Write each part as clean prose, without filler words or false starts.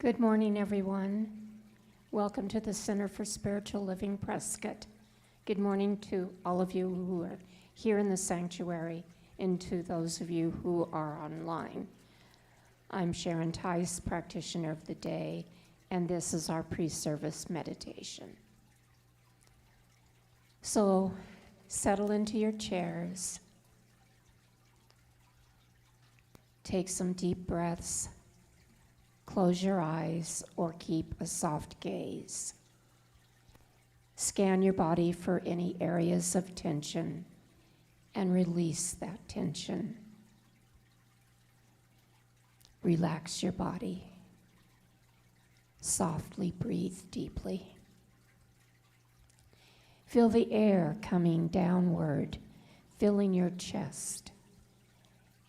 Good morning, everyone. Welcome to the Center for Spiritual Living Prescott. Good morning to all of you who are here in the sanctuary and to those of you who are online. I'm Sharon Tice, practitioner of the day, and this is our pre-service meditation. So settle into your chairs. Take some deep breaths. Close your eyes or keep a soft gaze. Scan your body for any areas of tension and release that tension. Relax your body. Softly breathe deeply. Feel the air coming downward, filling your chest,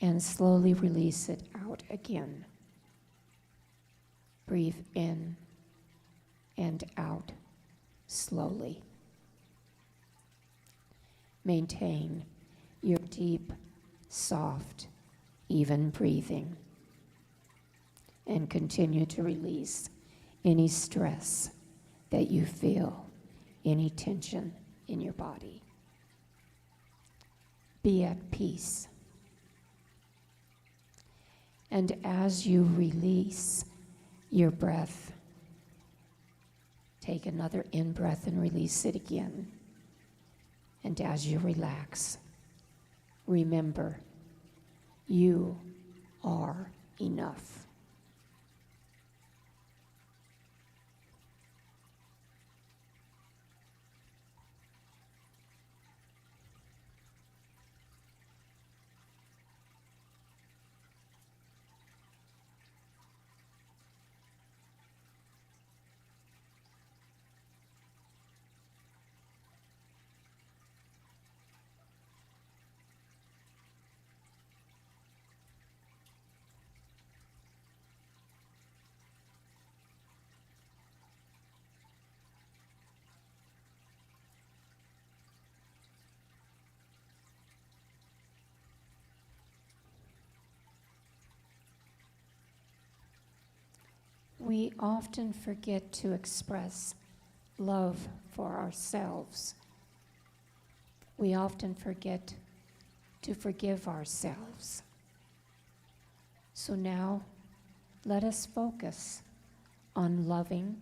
and slowly release it out again. Breathe in and out slowly. Maintain your deep, soft, even breathing, and continue to release any stress that you feel, any tension in your body. Be at peace. And as you release your breath, take another in-breath and release it again. And as you relax, remember, you are enough. We often forget to express love for ourselves. We often forget to forgive ourselves. So now, let us focus on loving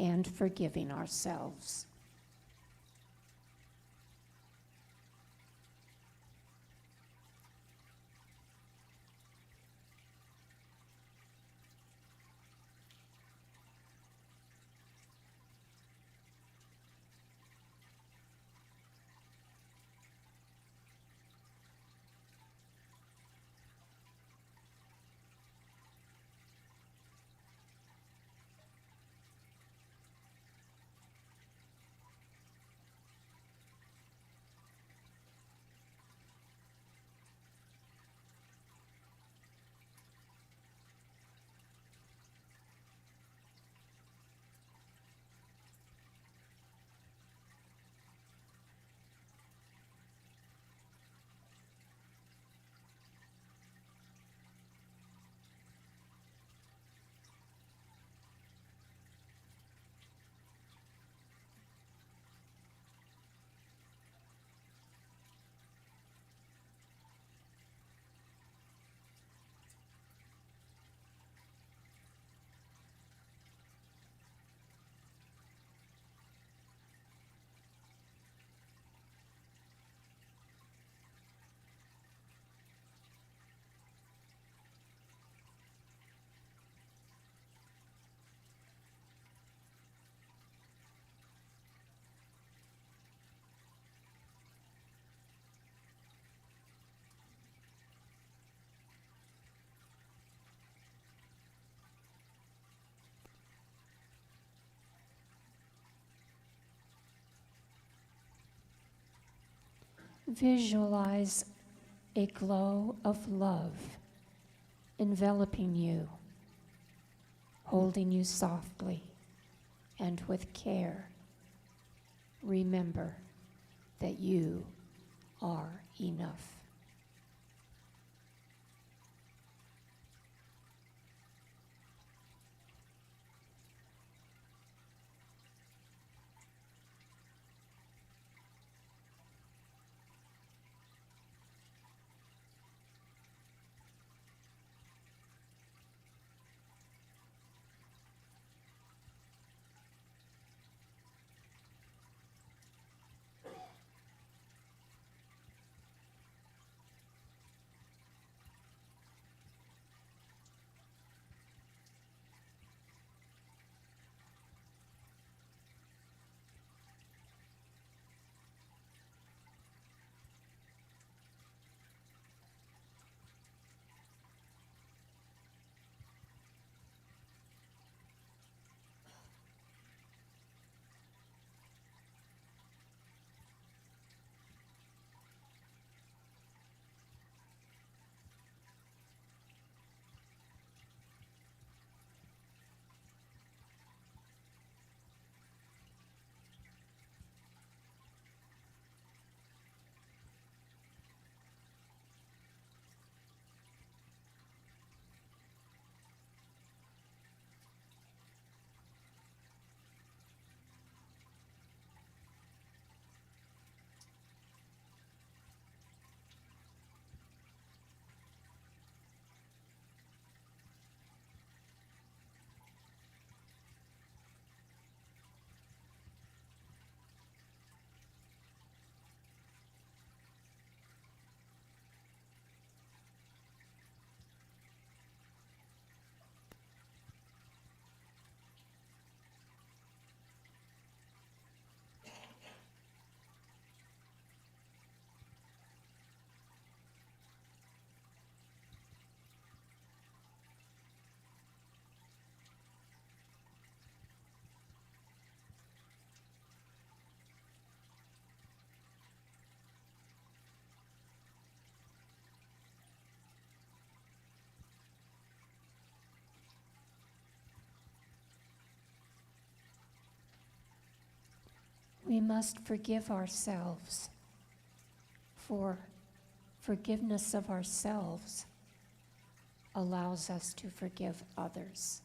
and forgiving ourselves. Visualize a glow of love enveloping you, holding you softly and with care. Remember that you are enough. We must forgive ourselves, for forgiveness of ourselves allows us to forgive others.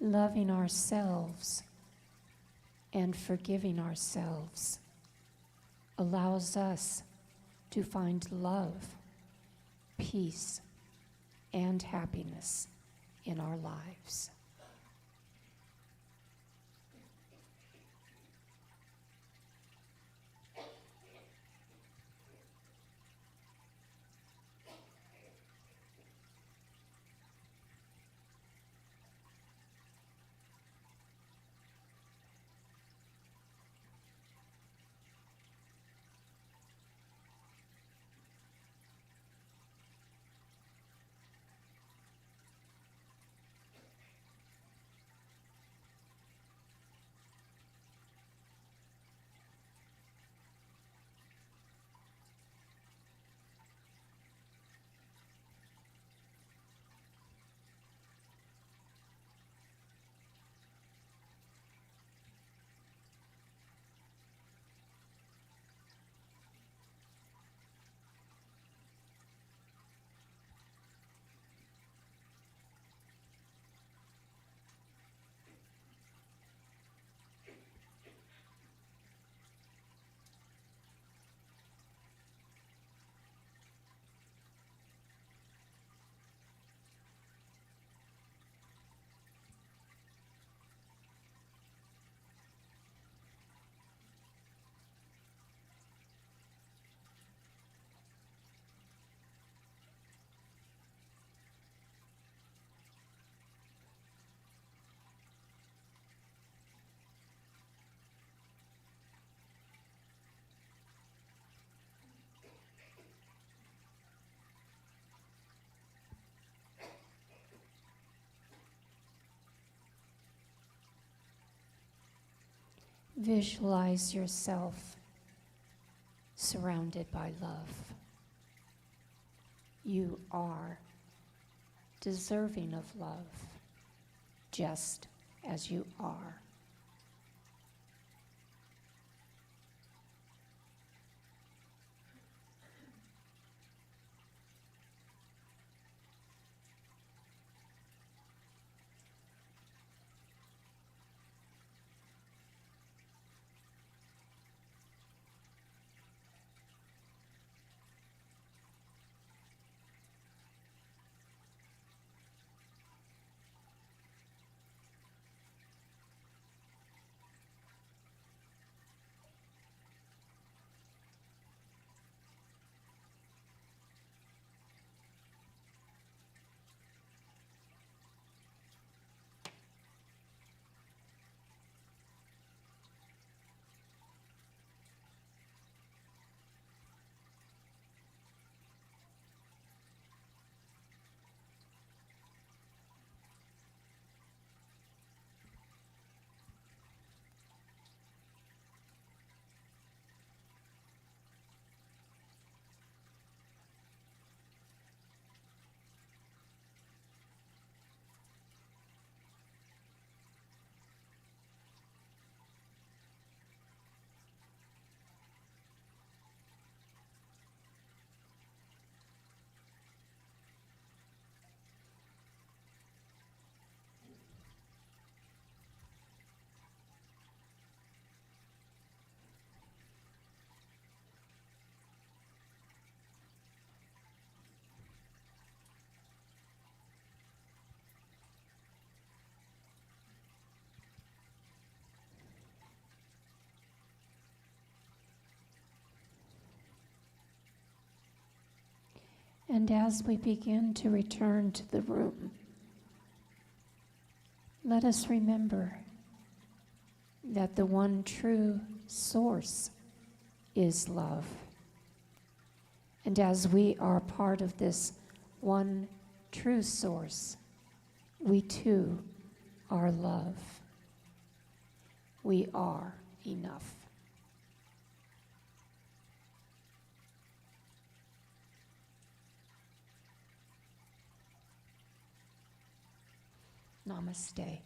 Loving ourselves and forgiving ourselves allows us to find love, peace, and happiness in our lives. Visualize yourself surrounded by love. You are deserving of love, just as you are. And as we begin to return to the room, let us remember that the one true source is love. And as we are part of this one true source, we too are love. We are enough. Namaste.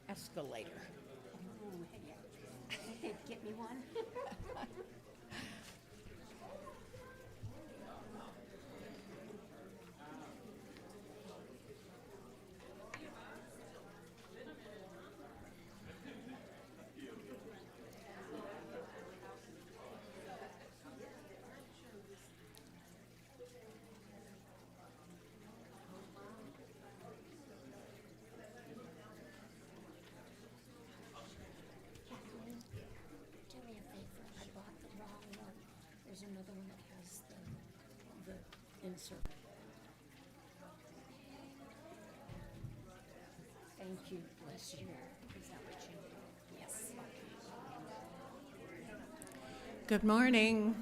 escalator. Okay, get me one. Kathleen, do me a favor. I bought the wrong one. There's another one that has the insert. Thank you. Bless you. Is that what you need? Yes. Good morning.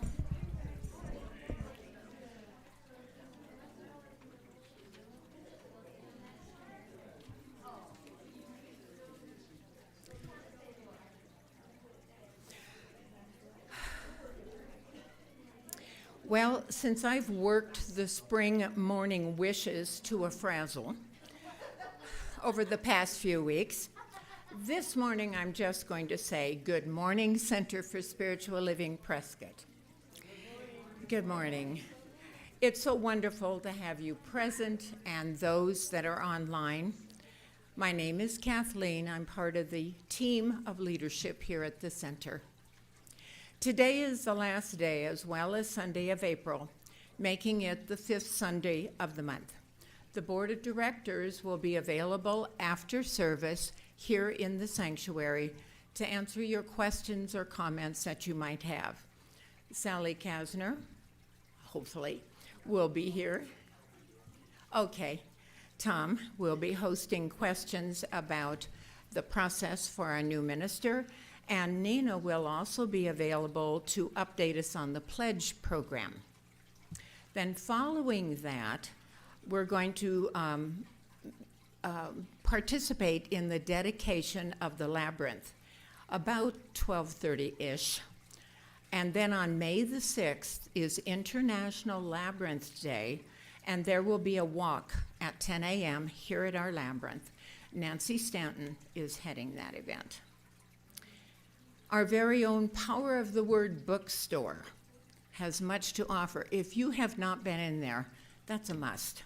Well, since I've worked the spring morning wishes to a frazzle over the past few weeks, this morning I'm just going to say, good morning, Center for Spiritual Living Prescott. Good morning. It's so wonderful to have you present and those that are online. My name is Kathleen. I'm part of the team of leadership here at the center. Today is the last day, as well as Sunday of April, making it the 5th Sunday of the month. The Board of Directors will be available after service here in the sanctuary to answer your questions or comments that you might have. Sally Kasner, hopefully, will be here. Okay. Tom will be hosting questions about the process for our new minister, and Nina will also be available to update us on the pledge program. Then following that, we're going to participate in the dedication of the labyrinth, about 12:30-ish. And then on May the 6th is International Labyrinth Day, and there will be a walk at 10 a.m. here at our labyrinth. Nancy Stanton is heading that event. Our very own Power of the Word bookstore has much to offer. If you have not been in there, that's a must.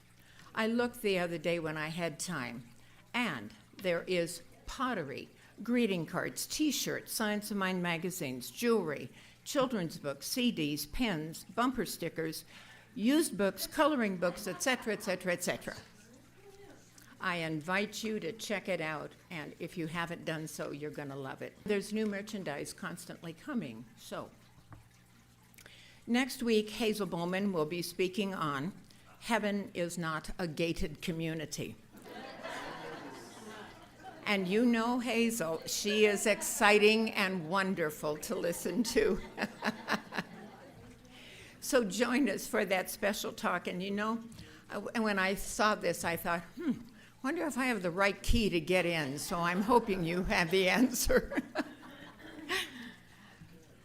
I looked the other day when I had time, and there is pottery, greeting cards, T-shirts, Science of Mind magazines, jewelry, children's books, CDs, pens, bumper stickers, used books, coloring books, etc., etc., etc. I invite you to check it out, and if you haven't done so, you're going to love it. There's new merchandise constantly coming, so. Next week, Hazel Bowman will be speaking on Heaven is Not a Gated Community. And you know Hazel, she is exciting and wonderful to listen to. So join us for that special talk. And you know, when I saw this, I thought, wonder if I have the right key to get in, so I'm hoping you have the answer.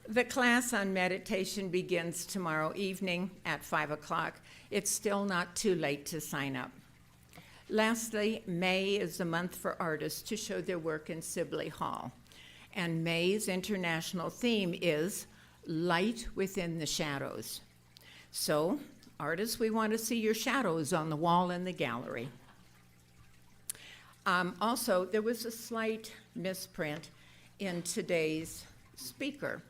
The class on meditation begins tomorrow evening at 5 o'clock. It's still not too late to sign up. Lastly, May is the month for artists to show their work in Sibley Hall. And May's international theme is Light Within the Shadows. So, artists, we want to see your shadows on the wall in the gallery. Also, there was a slight misprint in today's speaker.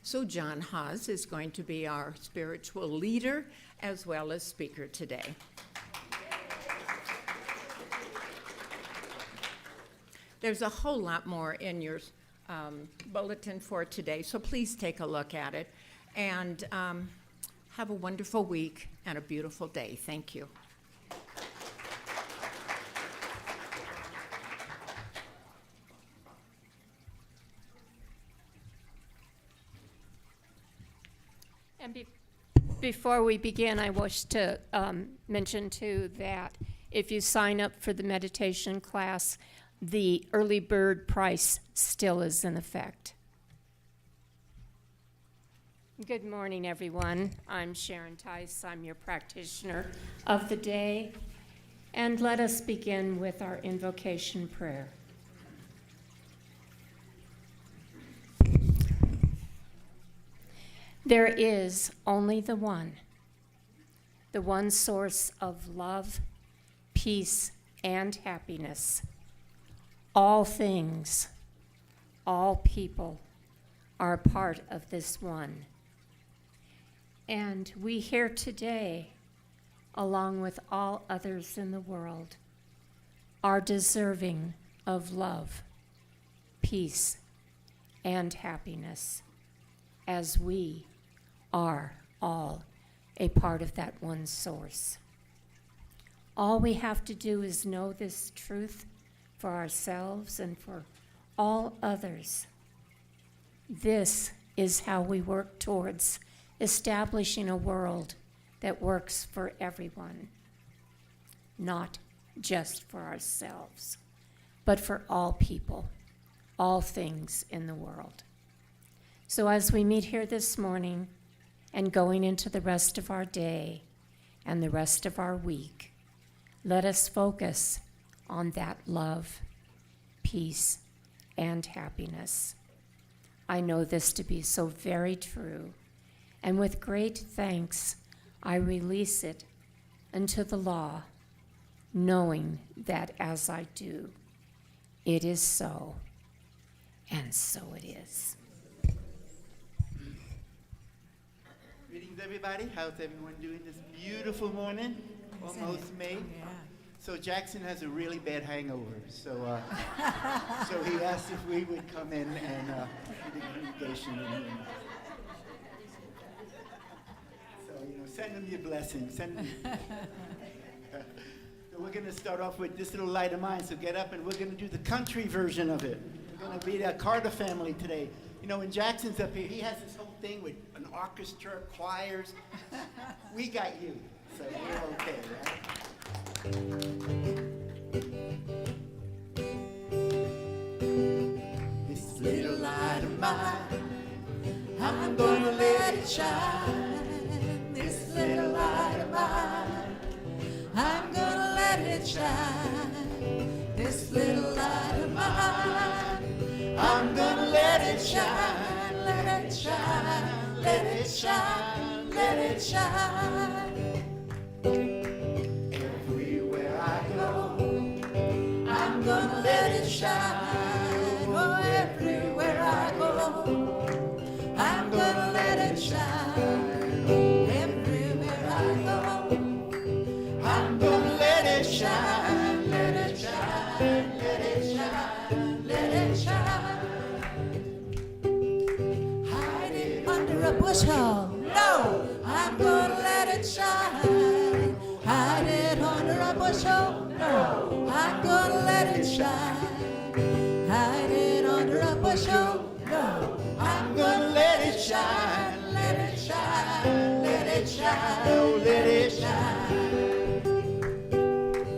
So John Haas is going to be our spiritual leader as well as speaker today. There's a whole lot more in your bulletin for today, so please take a look at it. And have a wonderful week and a beautiful day. Thank you. And before we begin, I wish to mention too that if you sign up for the meditation class, the early bird price still is in effect. Good morning, everyone. I'm Sharon Tice. I'm your practitioner of the day. And let us begin with our invocation prayer. There is only the one source of love, peace, and happiness. All things, all people are a part of this one. And we here today, along with all others in the world, are deserving of love, peace, and happiness, as we are all a part of that one source. All we have to do is know this truth for ourselves and for all others. This is how we work towards establishing a world that works for everyone, not just for ourselves, but for all people, all things in the world. So as we meet here this morning and going into the rest of our day and the rest of our week, let us focus on that love, peace, and happiness. I know this to be so very true, and with great thanks, I release it unto the law, knowing that as I do, it is so, and so it is. Greetings, everybody. How's everyone doing this beautiful morning? Almost May. Yeah. So Jackson has a really bad hangover, so so he asked if we would come in and do the congregation. So, send him your blessings. Send him. So we're going to start off with this little light of mine, so get up and we're going to do the country version of it. We're going to be the Carter family today. When Jackson's up here, he has this whole thing with an orchestra, choirs. We got you, so we're okay, right? This little light of mine, I'm gonna let it shine. This little light of mine, I'm gonna let it shine. This little light of mine, I'm gonna let it shine. Let it shine, let it shine, let it shine. Everywhere I go, I'm gonna let it shine. Oh, everywhere I go, I'm gonna let it shine. Everywhere I go, I'm gonna let it shine. Let it shine, let it shine, let it shine. Hide it under a bushel. No, I'm gonna let it shine. Hide it under a bushel. No, I'm gonna let it shine. Hide it under a bushel. No, I'm gonna let it shine. Let it shine. Let it shine. Oh, let it shine.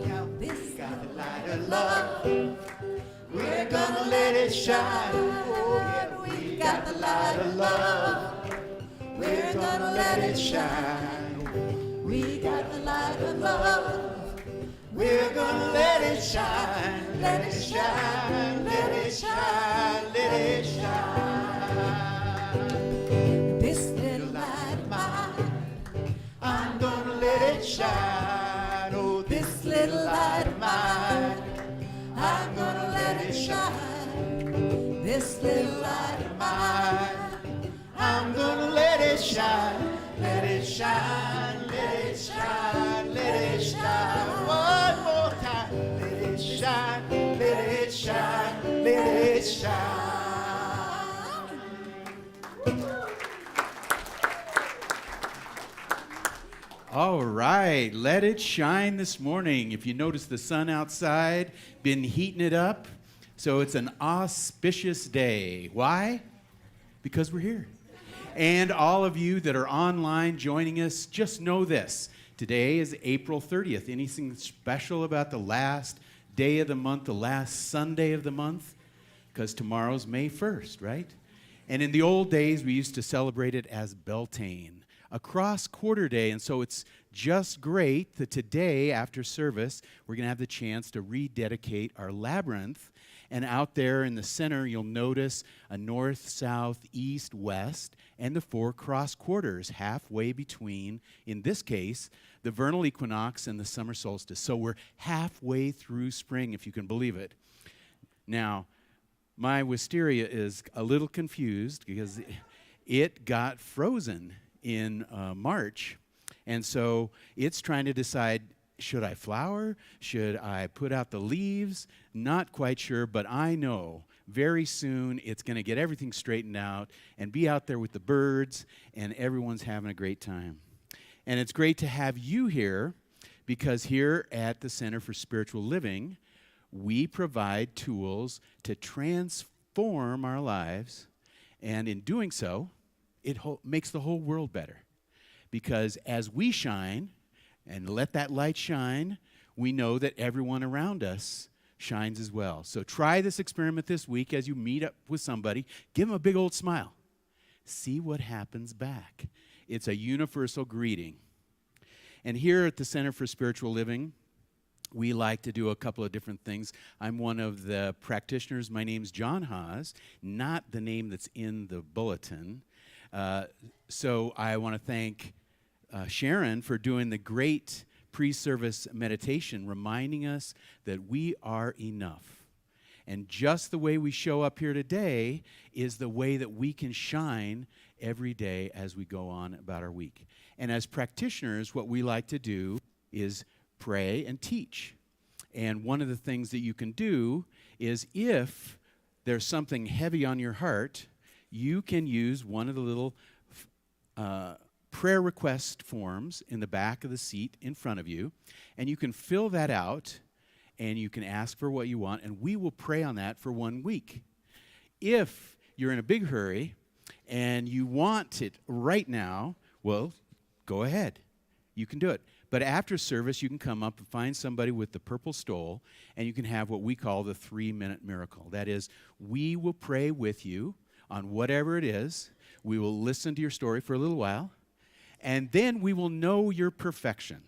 Now this got the light of love. We're gonna let it shine. Oh yeah, we got the light of love. We're gonna let it shine. We got the light of love. We're gonna let it shine. Let it shine. Let it shine. Let it shine. This little light of mine, I'm gonna let it shine. Oh, this little light of mine, I'm gonna let it shine. This little light of mine, I'm gonna let it shine. Let it shine, let it shine, let it shine. One more time. Let it shine, let it shine, let it shine. All right, let it shine this morning. If you notice the sun outside, been heating it up, so it's an auspicious day. Why? Because we're here. And all of you that are online joining us, just know this. Today is April 30th. Anything special about the last day of the month, the last Sunday of the month? Because tomorrow's May 1st, right? And in the old days, we used to celebrate it as Beltane, a cross-quarter day. And so it's just great that today, after service, we're going to have the chance to rededicate our labyrinth. And out there in the center, you'll notice a north, south, east, west, and the 4 cross quarters halfway between, in this case, the vernal equinox and the summer solstice. So we're halfway through spring, if you can believe it. Now, my wisteria is a little confused because it got frozen in March. And so it's trying to decide, should I flower? Should I put out the leaves? Not quite sure, but I know very soon it's going to get everything straightened out and be out there with the birds, and everyone's having a great time. And it's great to have you here, because here at the Center for Spiritual Living, we provide tools to transform our lives, and in doing so, it makes the whole world better. Because as we shine and let that light shine, we know that everyone around us shines as well. So try this experiment this week as you meet up with somebody. Give them a big old smile. See what happens back. It's a universal greeting. And here at the Center for Spiritual Living, we like to do a couple of different things. I'm one of the practitioners. My name's John Haas, not the name that's in the bulletin. So I want to thank Sharon for doing the great pre-service meditation, reminding us that we are enough. And just the way we show up here today is the way that we can shine every day as we go on about our week. And as practitioners, what we like to do is pray and teach. And one of the things that you can do is, if there's something heavy on your heart, you can use one of the little prayer request forms in the back of the seat in front of you, and you can fill that out, and you can ask for what you want, and we will pray on that for 1 week. If you're in a big hurry and you want it right now, well, go ahead. You can do it. But after service, you can come up and find somebody with the purple stole, and you can have what we call the 3-minute miracle. That is, we will pray with you on whatever it is. We will listen to your story for a little while, and then we will know your perfection.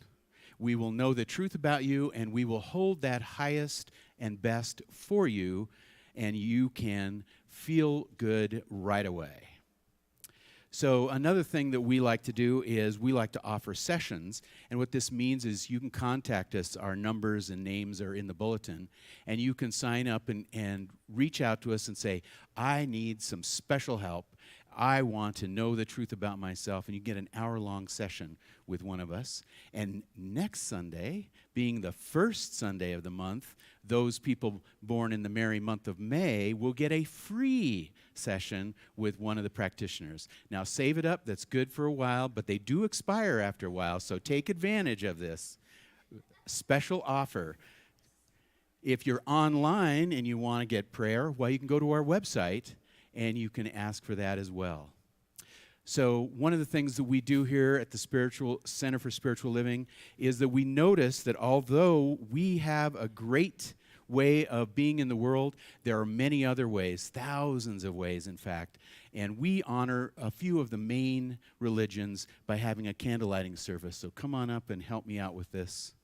We will know the truth about you, and we will hold that highest and best for you, and you can feel good right away. So another thing that we like to do is we like to offer sessions, and what this means is you can contact us. Our numbers and names are in the bulletin, and you can sign up and reach out to us and say, I need some special help. I want to know the truth about myself, and you get an hour-long session with one of us. And next Sunday, being the first Sunday of the month, those people born in the merry month of May will get a free session with one of the practitioners. Now, save it up. That's good for a while, but they do expire after a while, so take advantage of this special offer. If you're online and you want to get prayer, well, you can go to our website, and you can ask for that as well. So one of the things that we do here at the Center for Spiritual Living is that we notice that although we have a great way of being in the world, there are many other ways, thousands of ways, in fact, and we honor a few of the main religions by having a candle lighting service. So come on up and help me out with this.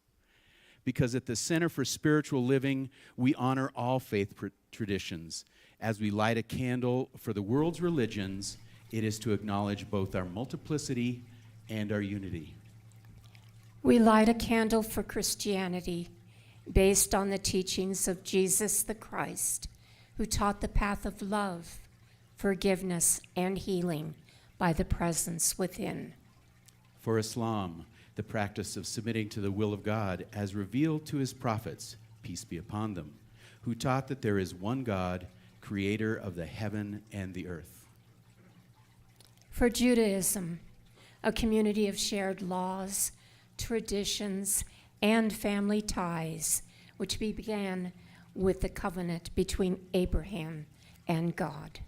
Because at the Center for Spiritual Living, we honor all faith traditions. As we light a candle for the world's religions, it is to acknowledge both our multiplicity and our unity. We light a candle for Christianity based on the teachings of Jesus the Christ, who taught the path of love, forgiveness, and healing by the presence within. For Islam, the practice of submitting to the will of God as revealed to his prophets, peace be upon them, who taught that there is one God, creator of the heaven and the earth. For Judaism, a community of shared laws, traditions, and family ties, which began with the covenant between Abraham and God.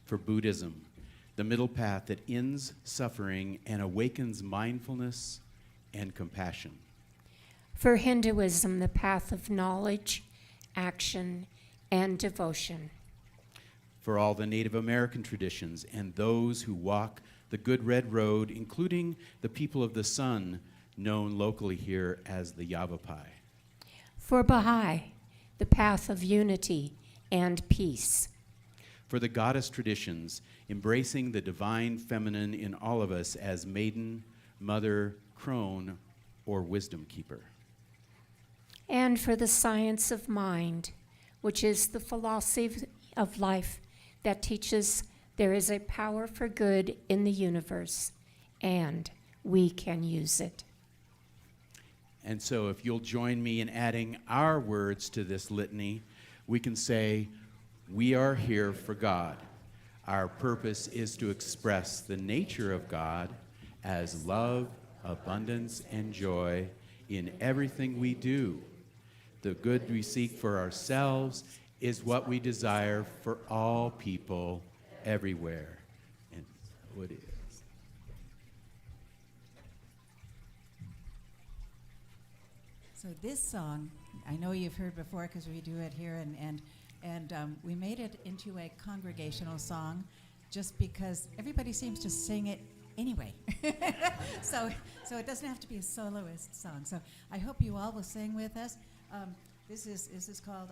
For Buddhism, the middle path that ends suffering and awakens mindfulness and compassion. For Hinduism, the path of knowledge, action, and devotion. For all the Native American traditions and those who walk the Good Red Road, including the people of the sun, known locally here as the Yavapai. For Baha'i, the path of unity and peace. For the goddess traditions, embracing the divine feminine in all of us as maiden, mother, crone, or wisdom keeper. And for the science of mind, which is the philosophy of life that teaches there is a power for good in the universe, and we can use it. And so if you'll join me in adding our words to this litany, we can say, we are here for God. Our purpose is to express the nature of God as love, abundance, and joy in everything we do. The good we seek for ourselves is what we desire for all people everywhere. And what is? So this song, I know you've heard before because we do it here, and we made it into a congregational song just because everybody seems to sing it anyway. so it doesn't have to be a soloist song. So I hope you all will sing with us. This is called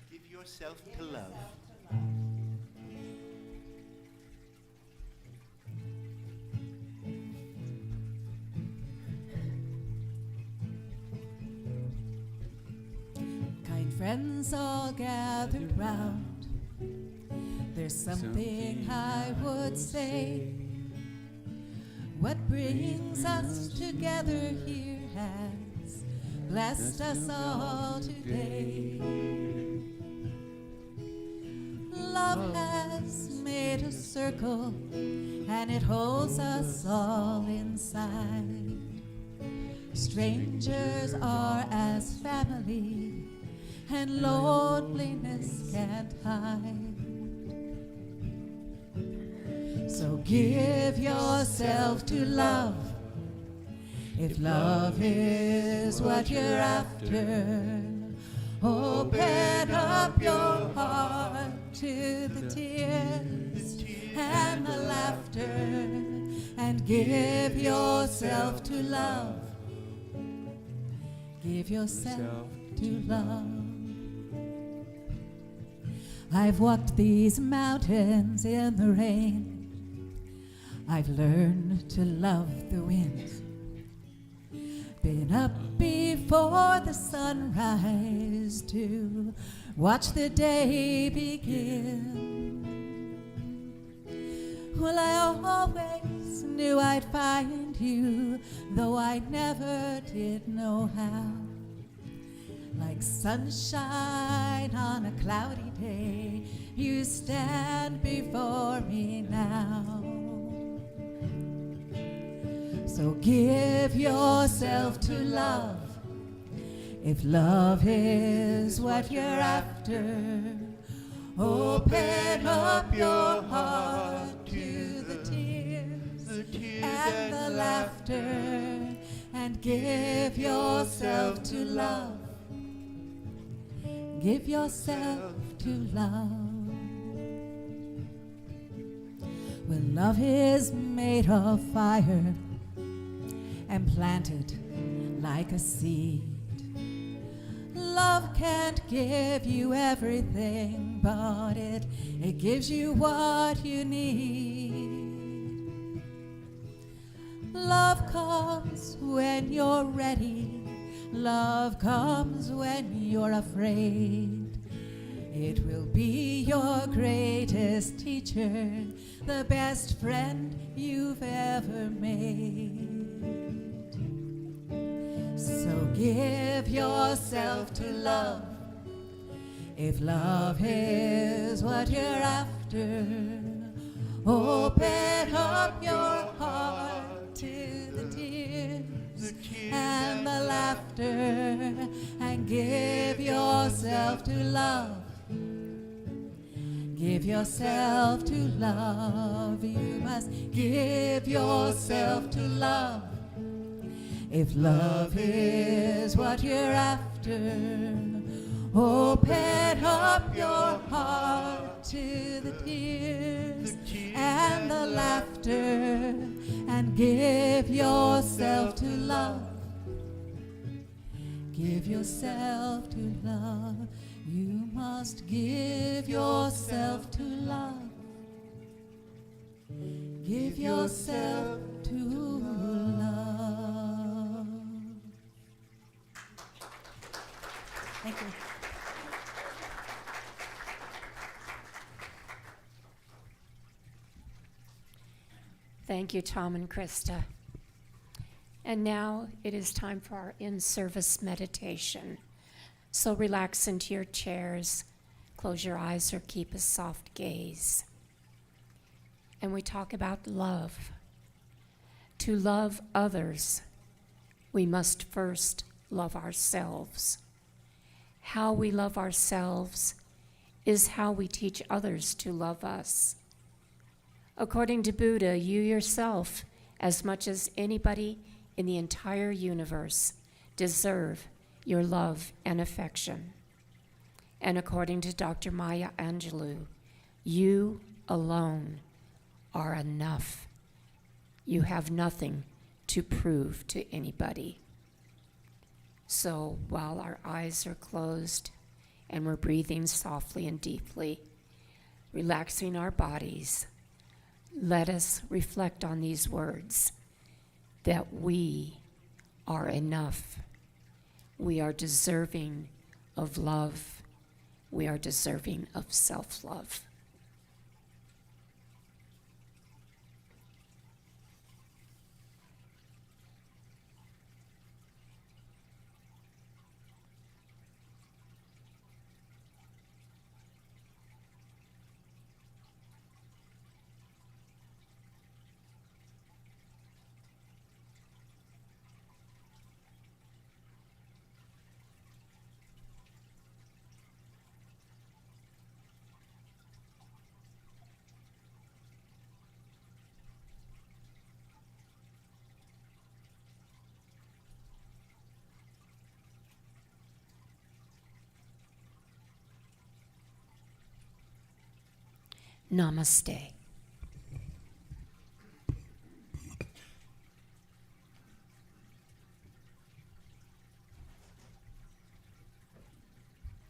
Give yourself to love. Kind friends all gathered round. There's something I would say. What brings us together here has blessed us all today. Love has made a circle and it holds us all inside. Strangers are as family and loneliness can't hide. So give yourself to love, if love is what you're after. Open up your heart to the tears and the laughter, and give yourself to love. Give yourself to love. I've walked these mountains in the rain. I've learned to love the wind. Been up before the sunrise to watch the day begin. Well, I always knew I'd find you, though I never did know how. Like sunshine on a cloudy day, you stand before me now. So give yourself to love, if love is what you're after. Open up your heart to the tears and the laughter, and give yourself to love. Give yourself to love. When love is made of fire and planted like a seed, love can't give you everything, but it gives you what you need. Love comes when you're ready. Love comes when you're afraid. It will be your greatest teacher, the best friend you've ever made. So give yourself to love, if love is what you're after. Open up your heart to the tears and the laughter, and give yourself to love. Give yourself to love. You must give yourself to love, if love is what you're after. Open up your heart to the tears and the laughter, and give yourself to love. Give yourself to love. You must give yourself to love. Give yourself to love. Thank you. Thank you, Tom and Krista. And now it is time for our in-service meditation. So relax into your chairs, close your eyes, or keep a soft gaze. And we talk about love. To love others, we must first love ourselves. How we love ourselves is how we teach others to love us. According to Buddha, you yourself, as much as anybody in the entire universe, deserve your love and affection. And according to Dr. Maya Angelou, you alone are enough. You have nothing to prove to anybody. So while our eyes are closed and we're breathing softly and deeply, relaxing our bodies, let us reflect on these words, that we are enough. We are deserving of love. We are deserving of self-love. Namaste.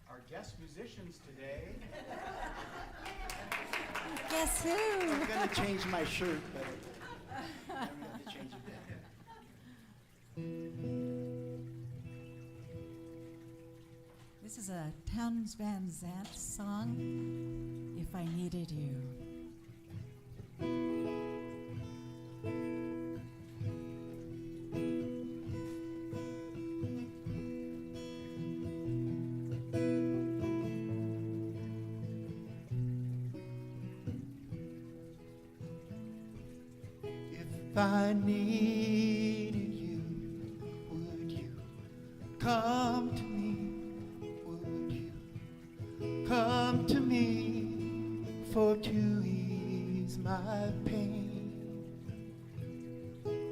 Our guest musicians today. Guess who? I'm gonna change my shirt, but I'm gonna have to change it This is a Townes Van Zandt song, If I Needed You. If I needed you, would you come to me? Would you come to me for to ease my pain?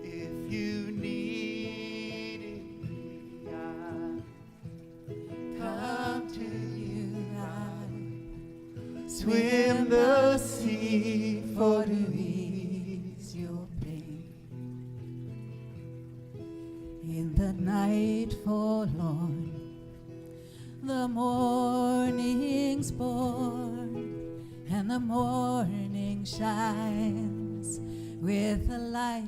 If you needed me, I'd come to you. I'd swim the sea for to ease your pain. In the night forlorn, the morning's born, and the morning shines with the light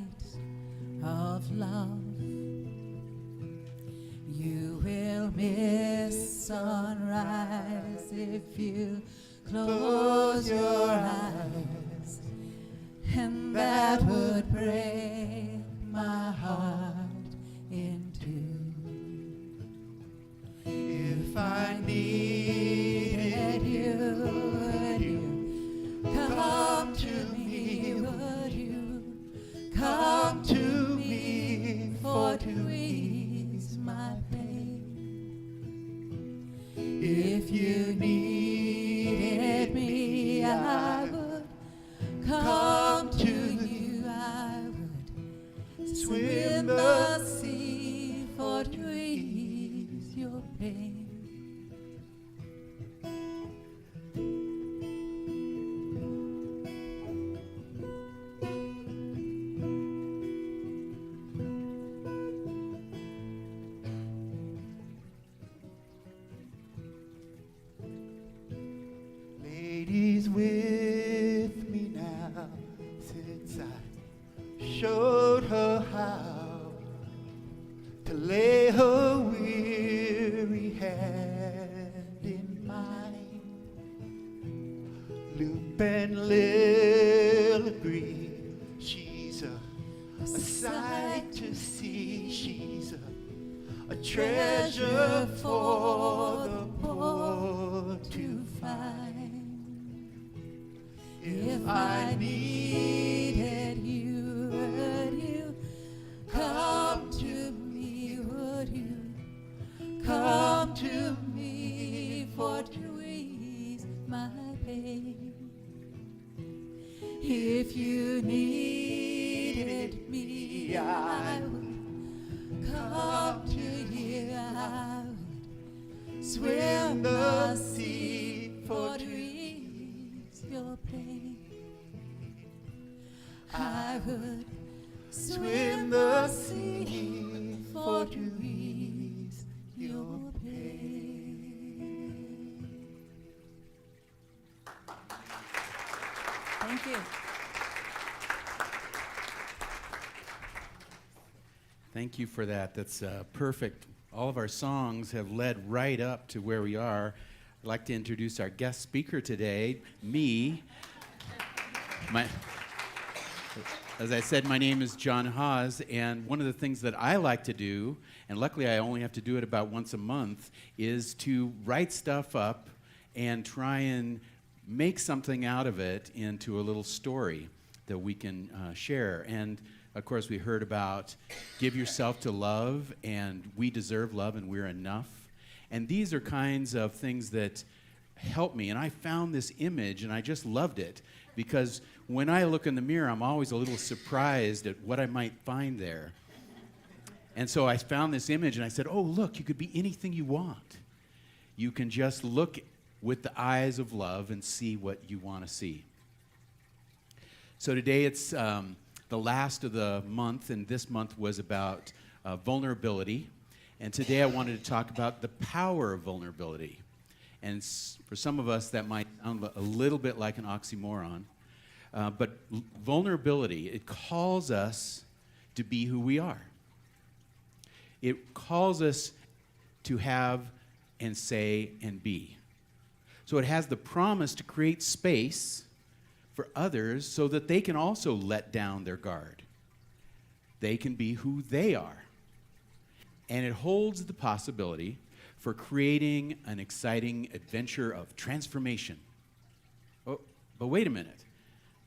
of love. You will miss sunrise if you close your eyes, and that would break my heart in two. If I needed you, would you come to me? Would you come to me for to ease my pain? If you needed me, I would come to you. I would swim the sea for to ease your pain. to lay her weary hand in mine. Loop and Lil agree, she's a sight to see. She's a treasure for the poor to find. If I needed you, would you come to me? Would you come to me for to ease my pain? If you needed me, I would come to you. I would swim the sea for to ease your pain. I would swim the sea for to ease your pain. Thank you. Thank you for that. That's perfect. All of our songs have led right up to where we are. I'd like to introduce our guest speaker today, me. As I said, my name is John Hawes, and one of the things that I like to do, and luckily I only have to do it about once a month, is to write stuff up and try and make something out of it into a little story that we can share. And of course, we heard about give yourself to love, and we deserve love, and we're enough. And these are kinds of things that help me. And I found this image, and I just loved it, because when I look in the mirror, I'm always a little surprised at what I might find there. And so I found this image, and I said, oh, look, you could be anything you want. You can just look with the eyes of love and see what you want to see. So today it's the last of the month, and this month was about vulnerability. And today I wanted to talk about the power of vulnerability. And for some of us, that might sound a little bit like an oxymoron. But vulnerability, it calls us to be who we are. It calls us to have and say and be. So it has the promise to create space for others so that they can also let down their guard. They can be who they are. And it holds the possibility for creating an exciting adventure of transformation. Oh, but wait a minute.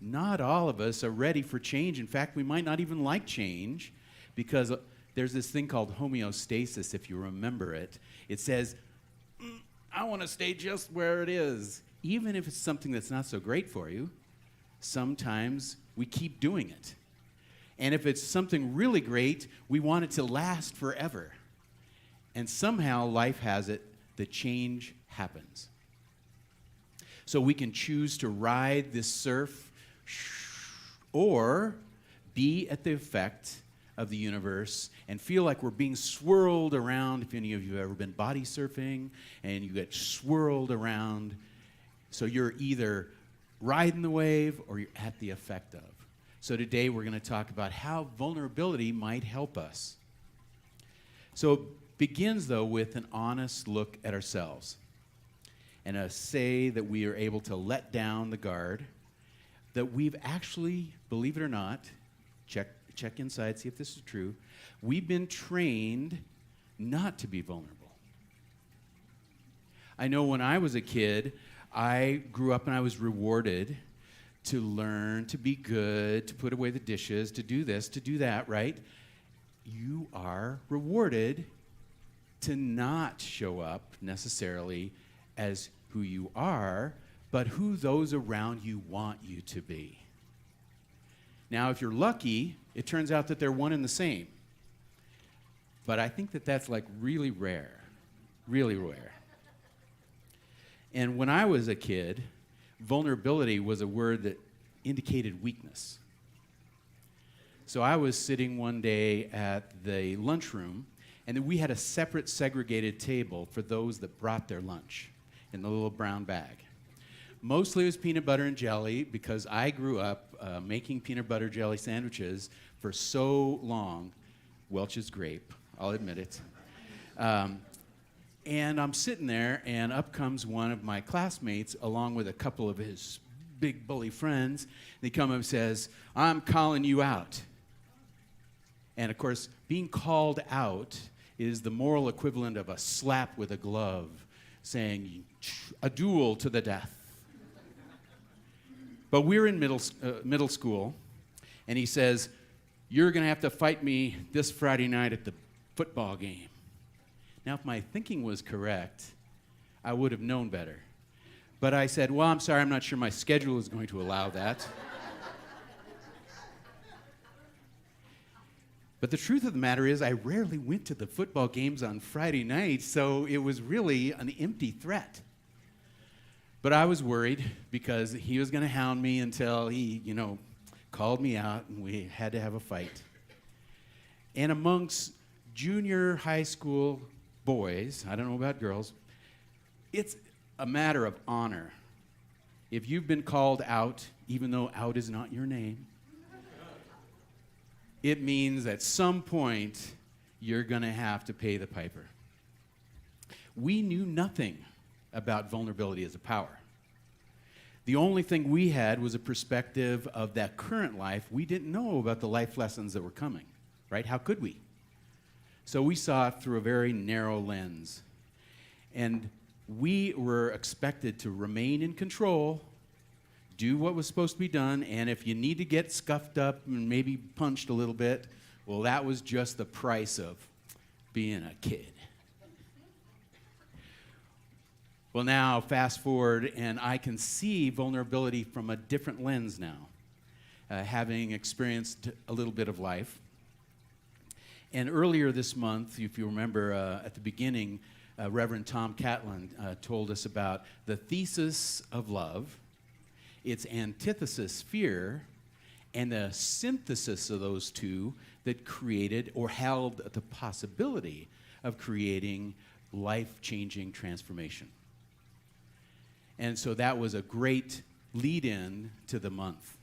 Not all of us are ready for change. In fact, we might not even like change, because there's this thing called homeostasis, if you remember it. It says, I want to stay just where it is. Even if it's something that's not so great for you, sometimes we keep doing it. And if it's something really great, we want it to last forever. And somehow life has it that change happens. So we can choose to ride this surf or be at the effect of the universe and feel like we're being swirled around. If any of you have ever been body surfing and you get swirled around, so you're either riding the wave or you're at the effect of. So today we're going to talk about how vulnerability might help us. So it begins, though, with an honest look at ourselves and a say that we are able to let down the guard, that we've actually, believe it or not, check inside, see if this is true, we've been trained not to be vulnerable. I know when I was a kid, I grew up and I was rewarded to learn, to be good, to put away the dishes, to do this, to do that, right? You are rewarded to not show up necessarily as who you are, but who those around you want you to be. Now, if you're lucky, it turns out that they're one and the same. But I think that that's like really rare, really rare. And when I was a kid, vulnerability was a word that indicated weakness. So I was sitting one day at the lunchroom, and then we had a separate segregated table for those that brought their lunch in the little brown bag. Mostly it was peanut butter and jelly, because I grew up making peanut butter jelly sandwiches for so long, Welch's grape, I'll admit it. And I'm sitting there, and up comes one of my classmates along with a couple of his big bully friends. They come up and says, "I'm calling you out." And of course, being called out is the moral equivalent of a slap with a glove, saying, "A duel to the death." But we're in middle school, and he says, "You're going to have to fight me this Friday night at the football game." Now, if my thinking was correct, I would have known better. But I said, "Well, I'm sorry, I'm not sure my schedule is going to allow that." But the truth of the matter is, I rarely went to the football games on Friday nights, so it was really an empty threat. But I was worried because he was going to hound me until he, called me out, and we had to have a fight. And amongst junior high school boys, I don't know about girls, it's a matter of honor. If you've been called out, even though out is not your name, it means at some point you're going to have to pay the piper. We knew nothing about vulnerability as a power. The only thing we had was a perspective of that current life. We didn't know about the life lessons that were coming, right? How could we? So we saw it through a very narrow lens. And we were expected to remain in control, do what was supposed to be done, and if you need to get scuffed up and maybe punched a little bit, well, that was just the price of being a kid. Well, now, fast forward, and I can see vulnerability from a different lens now, having experienced a little bit of life. And earlier this month, if you remember, at the beginning, Reverend Tom Catlin told us about the thesis of love, its antithesis, fear, and the synthesis of those two that created or held the possibility of creating life-changing transformation. And so that was a great lead-in to the month.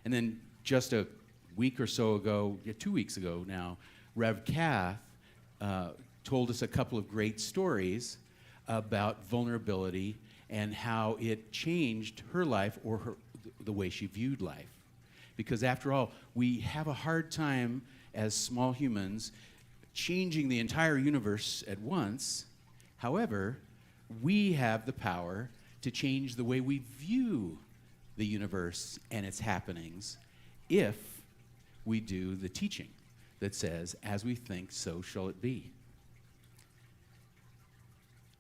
And then just a week or so ago, 2 weeks ago now, Rev Kath told us a couple of great stories about vulnerability and how it changed her life or the way she viewed life. Because after all, we have a hard time as small humans changing the entire universe at once. However, we have the power to change the way we view the universe and its happenings if we do the teaching that says, "As we think, so shall it be."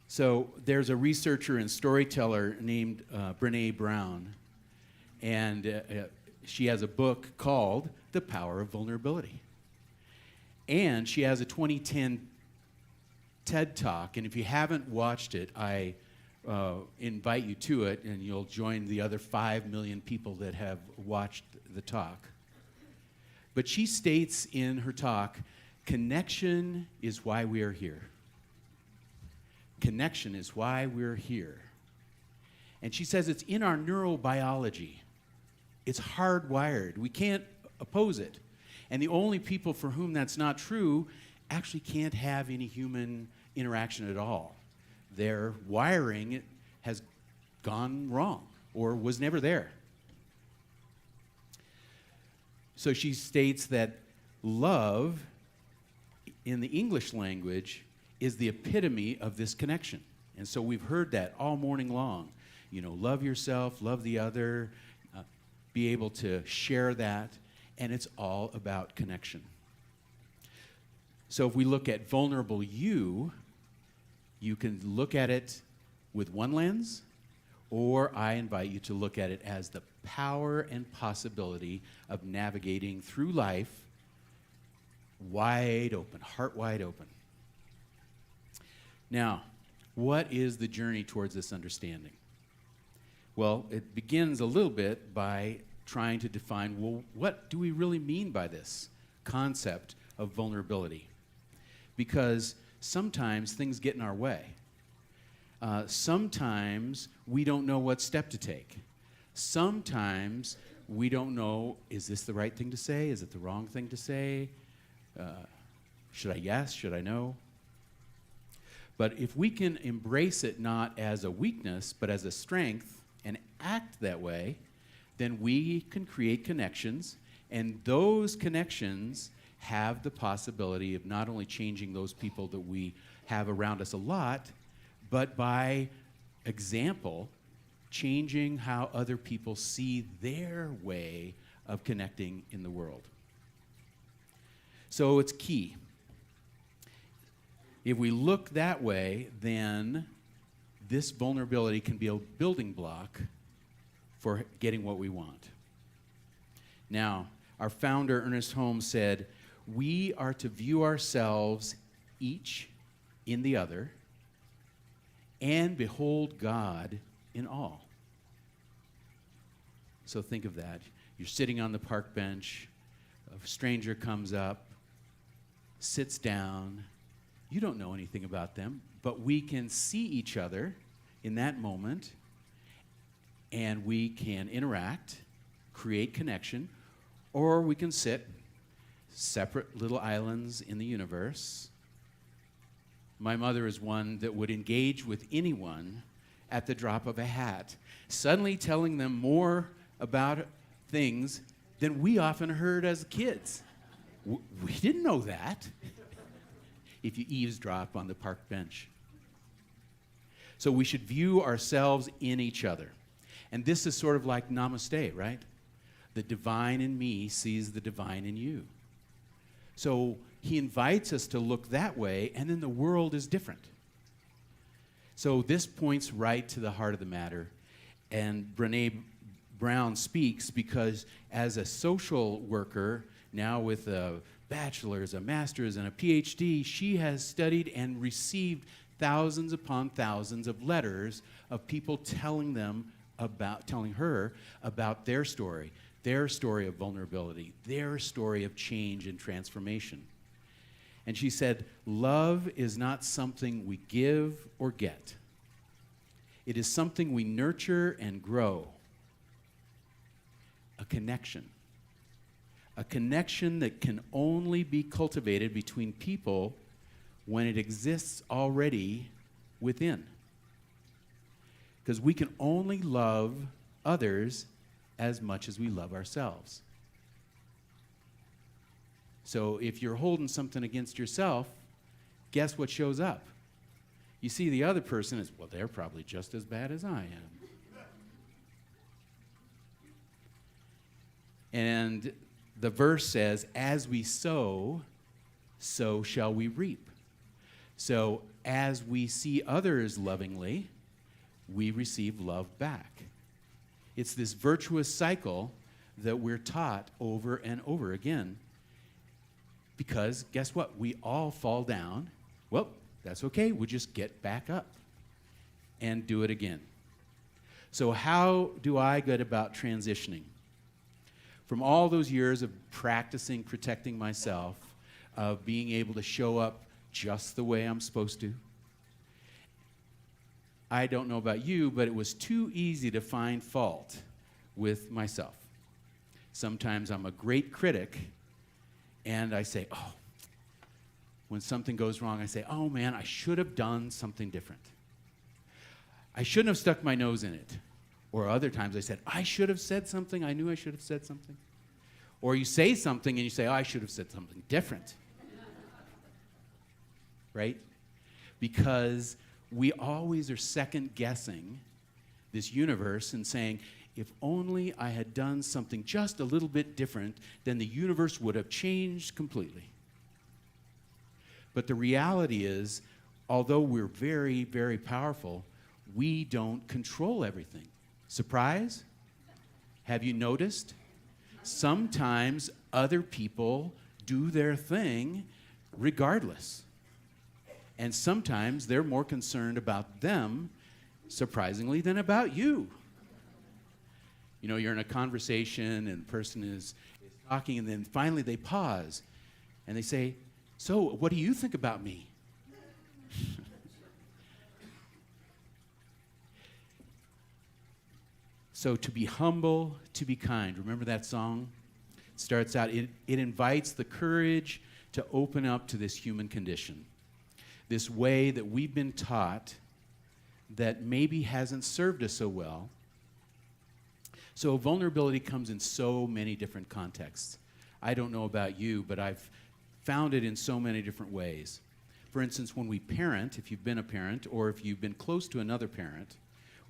So there's a researcher and storyteller named Brené Brown, and she has a book called The Power of Vulnerability. And she has a 2010 TED Talk, and if you haven't watched it, I invite you to it, and you'll join the other 5 million people that have watched the talk. But she states in her talk, connection is why we are here. Connection is why we're here. And she says it's in our neurobiology. It's hardwired. We can't oppose it. And the only people for whom that's not true actually can't have any human interaction at all. Their wiring has gone wrong or was never there. So she states that love in the English language is the epitome of this connection. And so we've heard that all morning long. Love yourself, love the other, be able to share that, and it's all about connection. So if we look at vulnerable you can look at it with one lens, or I invite you to look at it as the power and possibility of navigating through life wide open, heart wide open. Now, what is the journey towards this understanding? Well, it begins a little bit by trying to define, well, what do we really mean by this concept of vulnerability? Because sometimes things get in our way. Sometimes we don't know what step to take. Sometimes we don't know, is this the right thing to say? Is it the wrong thing to say? Should I yes? Should I no? But if we can embrace it not as a weakness, but as a strength and act that way, then we can create connections, and those connections have the possibility of not only changing those people that we have around us a lot, but by example, changing how other people see their way of connecting in the world. So it's key. If we look that way, then this vulnerability can be a building block for getting what we want. Now, our founder, Ernest Holmes, said, "We are to view ourselves each in the other and behold God in all." So think of that. You're sitting on the park bench, a stranger comes up, sits down. You don't know anything about them, but we can see each other in that moment, and we can interact, create connection, or we can sit separate little islands in the universe. My mother is one that would engage with anyone at the drop of a hat, suddenly telling them more about things than we often heard as kids. We didn't know that. If you eavesdrop on the park bench. So we should view ourselves in each other. And this is sort of like namaste, right? The divine in me sees the divine in you. So he invites us to look that way, and then the world is different. So this points right to the heart of the matter. And Brené Brown speaks because as a social worker, now with a bachelor's, a master's, and a PhD, she has studied and received thousands upon thousands of letters of people telling her about their story of vulnerability, their story of change and transformation. And she said, love is not something we give or get. It is something we nurture and grow. A connection. A connection that can only be cultivated between people when it exists already within. Because we can only love others as much as we love ourselves. So if you're holding something against yourself, guess what shows up? You see the other person as, well, they're probably just as bad as I am. And the verse says, as we sow, so shall we reap. So as we see others lovingly, we receive love back. It's this virtuous cycle that we're taught over and over again. Because guess what? We all fall down. Well, that's okay. We'll just get back up and do it again. So how do I go about transitioning? From all those years of practicing protecting myself, of being able to show up just the way I'm supposed to, I don't know about you, but it was too easy to find fault with myself. Sometimes I'm a great critic, and I say, oh, when something goes wrong, I say, oh man, I should have done something different. I shouldn't have stuck my nose in it. Or other times I said, I should have said something. I knew I should have said something. Or you say something and you say, oh, I should have said something different. Right? Because we always are second guessing this universe and saying, if only I had done something just a little bit different, then the universe would have changed completely. But the reality is, although we're very, very powerful, we don't control everything. Surprise? Have you noticed? Sometimes other people do their thing regardless. And sometimes they're more concerned about them, surprisingly, than about you. You know, you're in a conversation and the person is talking, and then finally they pause and they say, so what do you think about me? So to be humble, to be kind. Remember that song? It starts out, it invites the courage to open up to this human condition, this way that we've been taught that maybe hasn't served us so well. So vulnerability comes in so many different contexts. I don't know about you, but I've found it in so many different ways. For instance, when we parent, if you've been a parent, or if you've been close to another parent,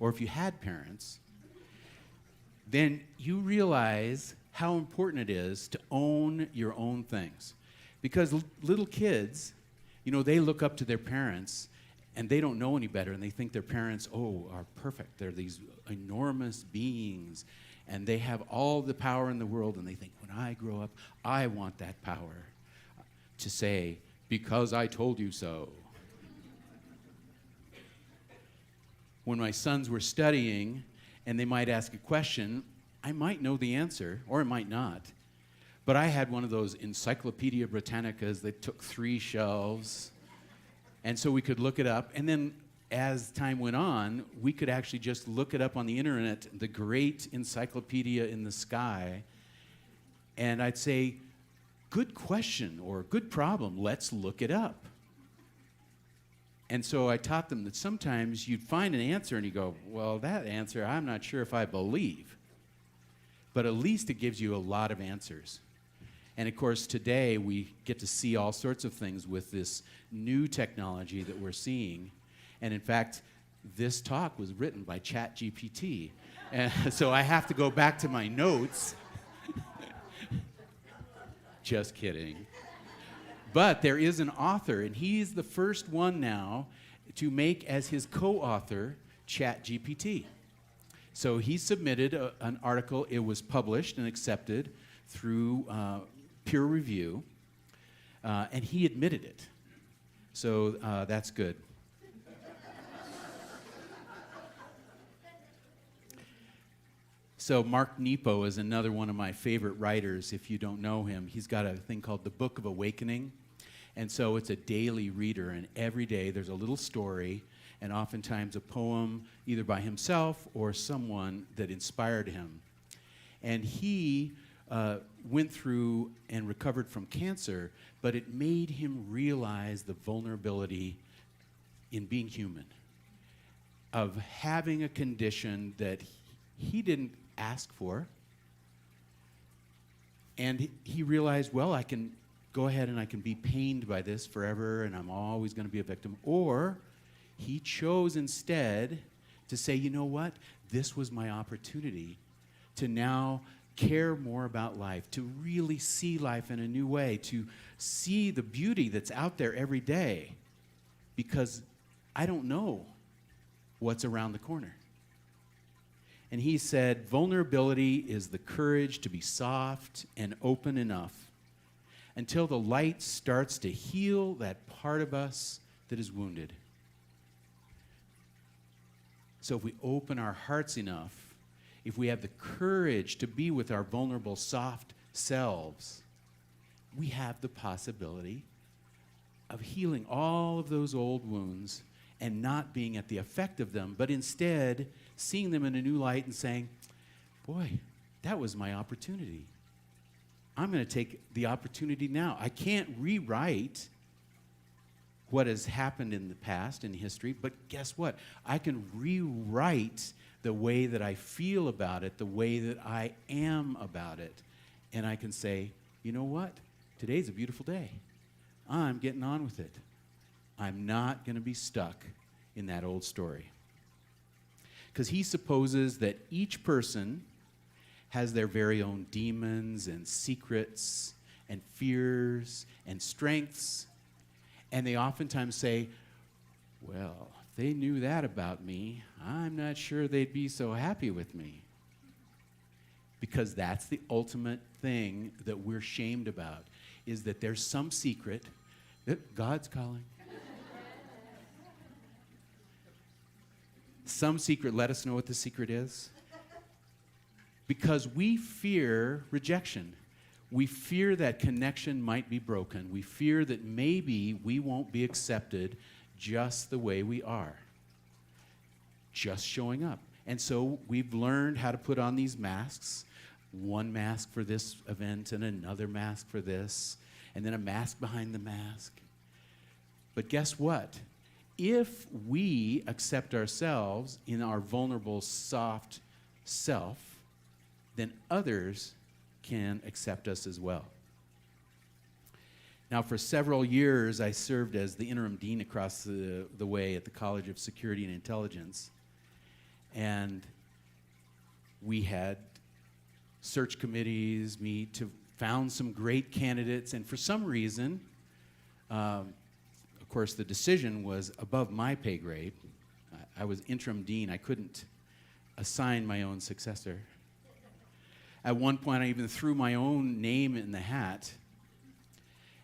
or if you had parents, then you realize how important it is to own your own things. Because little kids, you know, they look up to their parents and they don't know any better, and they think their parents, are perfect. They're these enormous beings, and they have all the power in the world, and they think, when I grow up, I want that power to say, because I told you so. When my sons were studying, and they might ask a question, I might know the answer, or I might not. But I had one of those Encyclopedia Britannicas that took 3 shelves, and so we could look it up. And then as time went on, we could actually just look it up on the internet, the great encyclopedia in the sky, and I'd say, good question or good problem, let's look it up. And so I taught them that sometimes you'd find an answer and you go, well, that answer I'm not sure if I believe. But at least it gives you a lot of answers. And of course, today we get to see all sorts of things with this new technology that we're seeing. And in fact, this talk was written by ChatGPT. And so I have to go back to my notes. Just kidding. But there is an author, and he's the first one now to make as his co-author ChatGPT. So he submitted an article. It was published and accepted through peer review, and he admitted it. So that's good. So Mark Nepo is another one of my favorite writers. If you don't know him, he's got a thing called the Book of Awakening. And so it's a daily reader, and every day there's a little story, and oftentimes a poem either by himself or someone that inspired him. And he went through and recovered from cancer, but it made him realize the vulnerability in being human, of having a condition that he didn't ask for. And he realized, well, I can go ahead and I can be pained by this forever, and I'm always going to be a victim. Or he chose instead to say, you know what? This was my opportunity to now care more about life, to really see life in a new way, to see the beauty that's out there every day, because I don't know what's around the corner. And he said, vulnerability is the courage to be soft and open enough until the light starts to heal that part of us that is wounded. So if we open our hearts enough, if we have the courage to be with our vulnerable, soft selves, we have the possibility of healing all of those old wounds and not being at the effect of them, but instead seeing them in a new light and saying, boy, that was my opportunity. I'm going to take the opportunity now. I can't rewrite what has happened in the past, in history, but guess what? I can rewrite the way that I feel about it, the way that I am about it. And I can say, you know what? Today's a beautiful day. I'm getting on with it. I'm not going to be stuck in that old story. Because he supposes that each person has their very own demons and secrets and fears and strengths. And they oftentimes say, well, if they knew that about me, I'm not sure they'd be so happy with me. Because that's the ultimate thing that we're shamed about, is that there's some secret that God's calling. Some secret, let us know what the secret is. Because we fear rejection. We fear that connection might be broken. We fear that maybe we won't be accepted just the way we are, just showing up. And so we've learned how to put on these masks, one mask for this event and another mask for this. and then a mask behind the mask. But guess what? If we accept ourselves in our vulnerable, soft self, then others can accept us as well. Now, for several years, I served as the interim dean across the way at the College of Security and Intelligence. And we had search committees meet to found some great candidates. And for some reason, of course, the decision was above my pay grade. I was interim dean. I couldn't assign my own successor. At one point, I even threw my own name in the hat.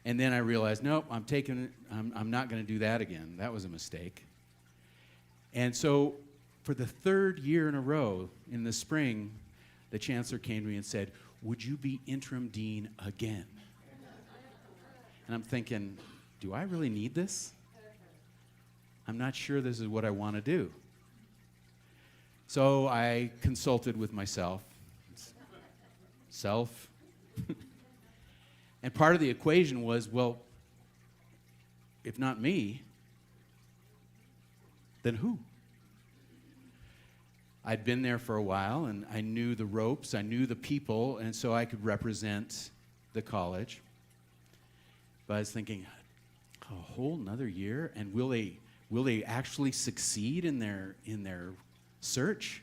And then I realized, nope, I'm not going to do that again. That was a mistake. And so for the third year in a row, in the spring, the chancellor came to me and said, would you be interim dean again? And I'm thinking, do I really need this? I'm not sure this is what I want to do. So I consulted with myself. And part of the equation was, well, if not me, then who? I'd been there for a while, and I knew the ropes, I knew the people, and so I could represent the college. But I was thinking, a whole another year, and will they actually succeed in their search?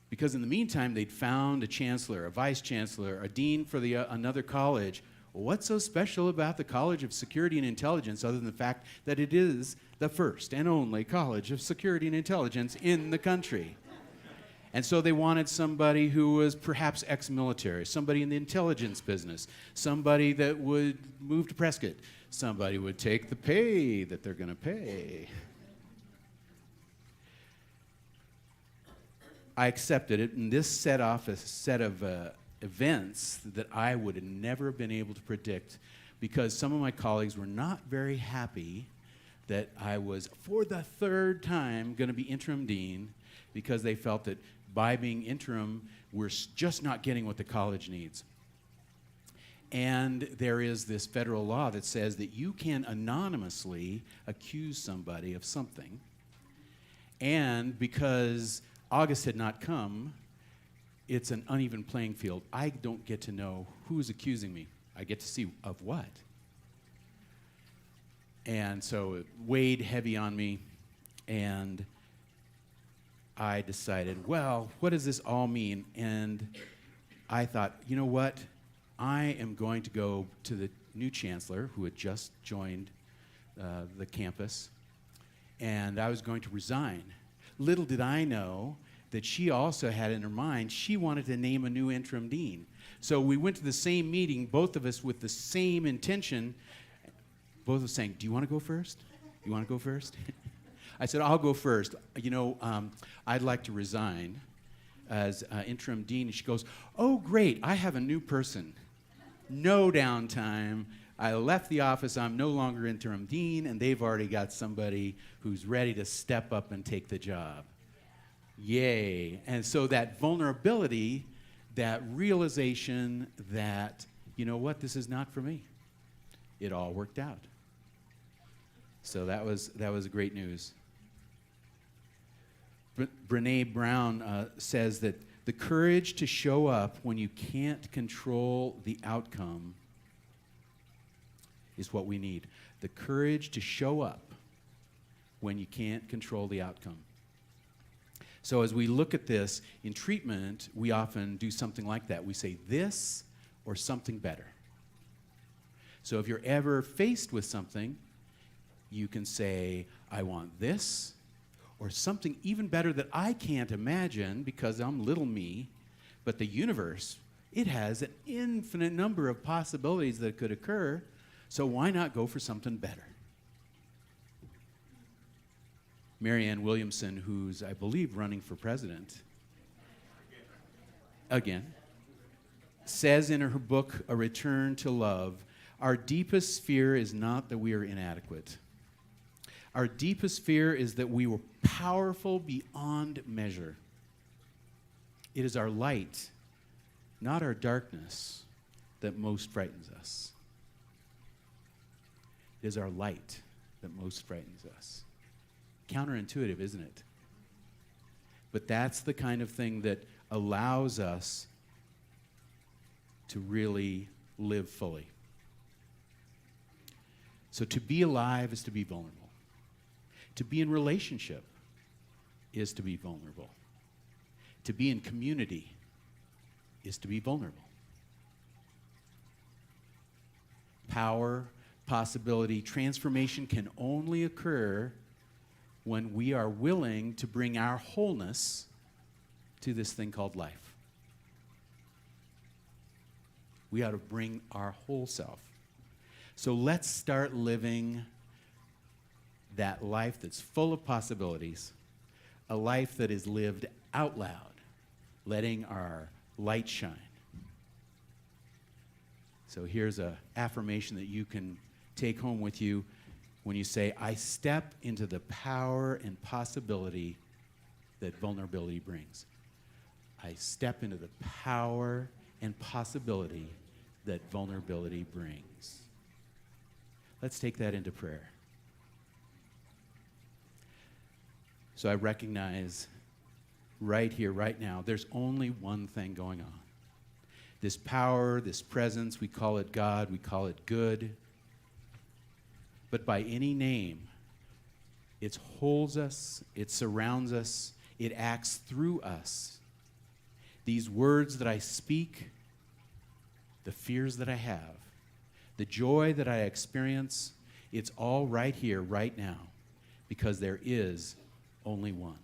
Because in the meantime, they'd found a chancellor, a vice chancellor, a dean for another college. Well, what's so special about the College of Security and Intelligence other than the fact that it is the first and only College of Security and Intelligence in the country? And so they wanted somebody who was perhaps ex-military, somebody in the intelligence business, somebody that would move to Prescott, somebody would take the pay that they're going to pay. I accepted it, and this set off a set of events that I would have never been able to predict, because some of my colleagues were not very happy that I was, for the third time, going to be interim dean, because they felt that by being interim, we're just not getting what the college needs. And there is this federal law that says that you can anonymously accuse somebody of something, and because August had not come, it's an uneven playing field. I don't get to know who's accusing me. I get to see of what. And so it weighed heavy on me, and I decided, well, what does this all mean? And I thought, you know what? I am going to go to the new chancellor who had just joined the campus, and I was going to resign. Little did I know that she also had in her mind, she wanted to name a new interim dean. So we went to the same meeting, both of us with the same intention. Both of us saying, do you want to go first? You want to go first? I said, I'll go first. You know, I'd like to resign as interim dean. And she goes, oh, great, I have a new person. No downtime. I left the office, I'm no longer interim dean, and they've already got somebody who's ready to step up and take the job. Yay. And so that vulnerability, that realization that, you know what, this is not for me. It all worked out. So that was great news. Brene Brown says that the courage to show up when you can't control the outcome is what we need. The courage to show up when you can't control the outcome. So as we look at this in treatment, we often do something like that. We say this or something better. So if you're ever faced with something, you can say, I want this, or something even better that I can't imagine because I'm little me, but the universe, it has an infinite number of possibilities that could occur. So why not go for something better? Marianne Williamson, who's, I believe, running for president, again, says in her book, A Return to Love, our deepest fear is not that we are inadequate. Our deepest fear is that we were powerful beyond measure. It is our light, not our darkness, that most frightens us. It is our light that most frightens us. Counterintuitive, isn't it? But that's the kind of thing that allows us to really live fully. So to be alive is to be vulnerable. To be in relationship is to be vulnerable. To be in community is to be vulnerable. Power, possibility, transformation can only occur when we are willing to bring our wholeness to this thing called life. We ought to bring our whole self. So let's start living that life that's full of possibilities, a life that is lived out loud, letting our light shine. So here's an affirmation that you can take home with you when you say, I step into the power and possibility that vulnerability brings. I step into the power and possibility that vulnerability brings. Let's take that into prayer. So I recognize right here, right now, there's only one thing going on. This power, this presence, we call it God, we call it good. But by any name, it holds us, it surrounds us, it acts through us. These words that I speak, the fears that I have, the joy that I experience, it's all right here, right now, because there is only one.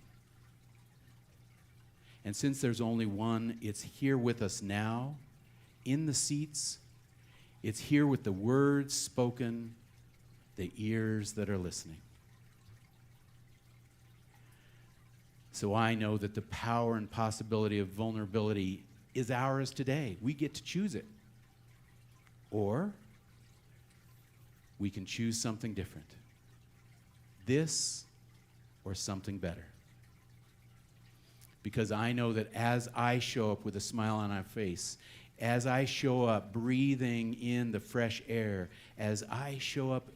And since there's only one, it's here with us now, in the seats. It's here with the words spoken, the ears that are listening. So I know that the power and possibility of vulnerability is ours today. We get to choose it. Or we can choose something different. This or something better. Because I know that as I show up with a smile on my face, as I show up breathing in the fresh air, as I show up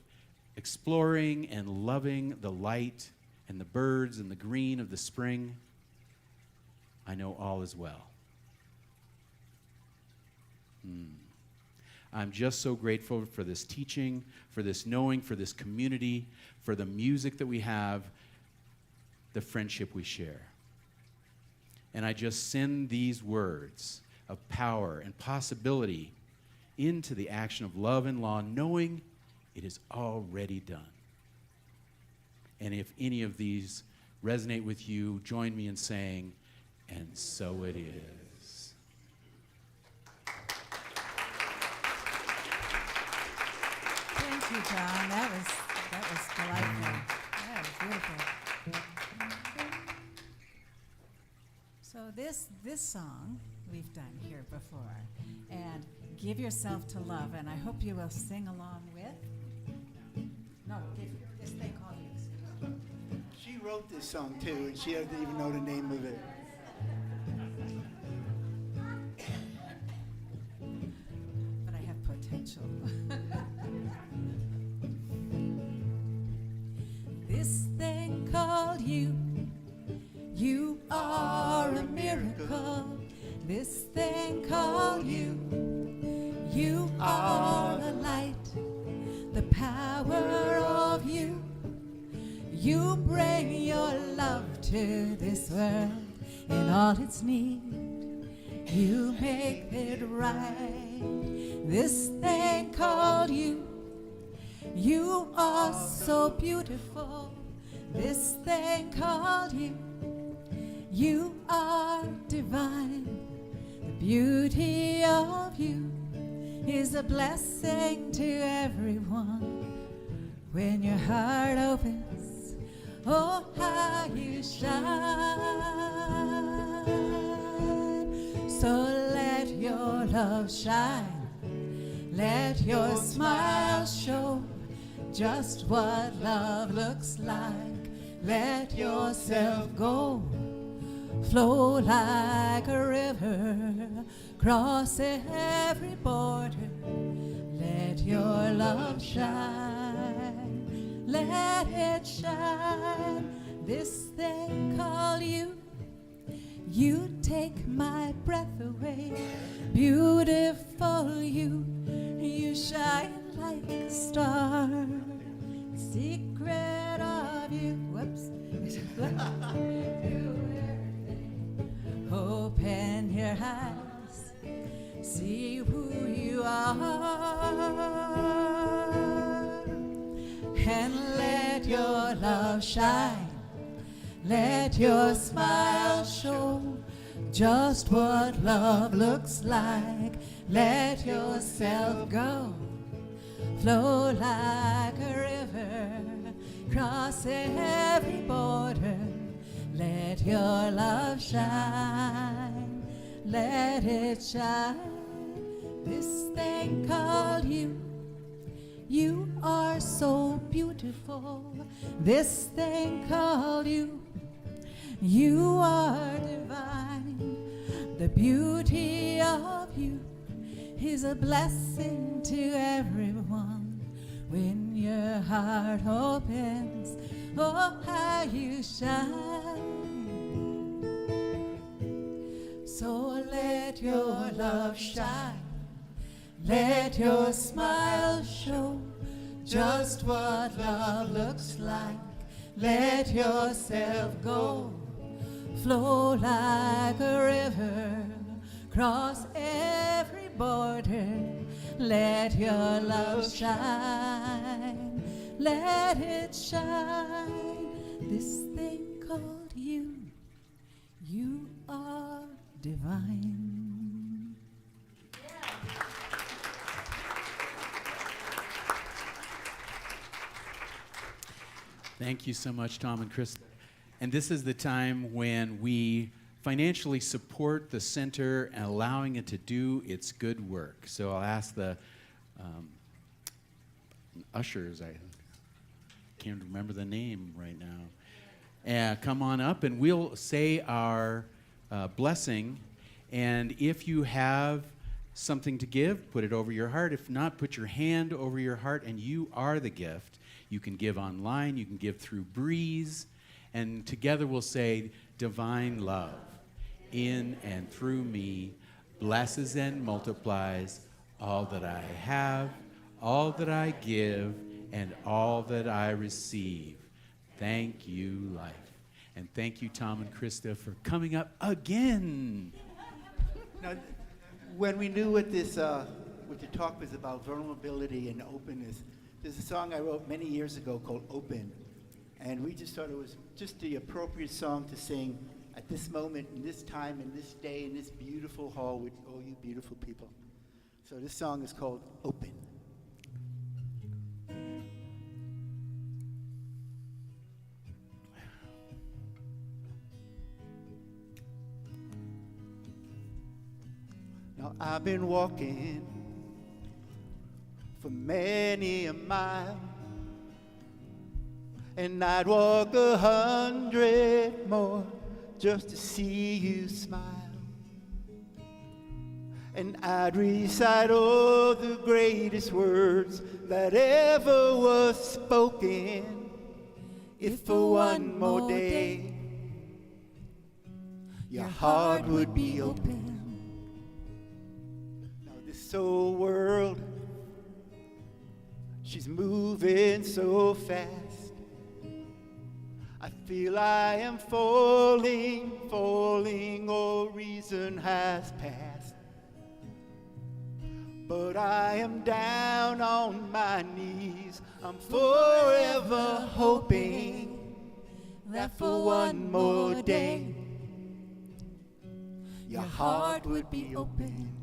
exploring and loving the light and the birds and the green of the spring, I know all is well. I'm just so grateful for this teaching, for this knowing, for this community, for the music that we have, the friendship we share. And I just send these words of power and possibility into the action of love and law, knowing it is already done. And if any of these resonate with you, join me in saying, and so it is. Thank you, John. That was delightful. That was beautiful. So this song we've done here before, and Give Yourself to Love, and I hope you will sing along with. No, this thing called You. She wrote this song too, and she doesn't even know the name of it. But I have potential. This thing called you, you are a miracle. This thing called you, you are a light. The power of you, you bring your love to this world in all its need. You make it right. This thing called you, you are so beautiful. This thing called you, you are divine. The beauty of you is a blessing to everyone. When your heart opens, oh, how you shine. So let your love shine. Let your smile show just what love looks like. Let yourself go, flow like a river, cross every border. Let your love shine. let it shine. This thing called you, you take my breath away. Beautiful you, you shine like a star. Secret of you, whoops. Open your eyes, see who you are, and let your love shine. Let your smile show just what love looks like. Let yourself go, flow like a river, cross every border. Let your love shine, let it shine. This thing called you, you are so beautiful. This thing called you, you are divine. The beauty of you is a blessing to everyone. When your heart opens, oh, how you shine. So let your love shine. Let your smile show just what love looks like. Let yourself go, flow like a river, cross every border. Let your love shine, let it shine. This thing called you, you are divine. Thank you so much, Tom and Chris. And this is the time when we financially support the center and allowing it to do its good work. So I'll ask the ushers, I can't remember the name right now, come on up and we'll say our blessing. And if you have something to give, put it over your heart. If not, put your hand over your heart and you are the gift. You can give online, you can give through Breeze, and together we'll say, divine love in and through me blesses and multiplies all that I have, all that I give, and all that I receive. Thank you, life. And thank you, Tom and Krista, for coming up again. Now, when we knew what this, what the talk was about, vulnerability and openness, there's a song I wrote many years ago called Open. And we just thought it was just the appropriate song to sing at this moment, in this time, in this day, in this beautiful hall with all you beautiful people. So this song is called Open. Now I've been walking for many a mile, and I'd walk 100 more just to see you smile. And I'd recite all the greatest words that ever was spoken, if for one more day your heart would be open. Now this whole world, she's moving so fast. I feel I am falling, falling, all reason has passed. But I am down on my knees, I'm forever hoping that for one more day your heart would be open.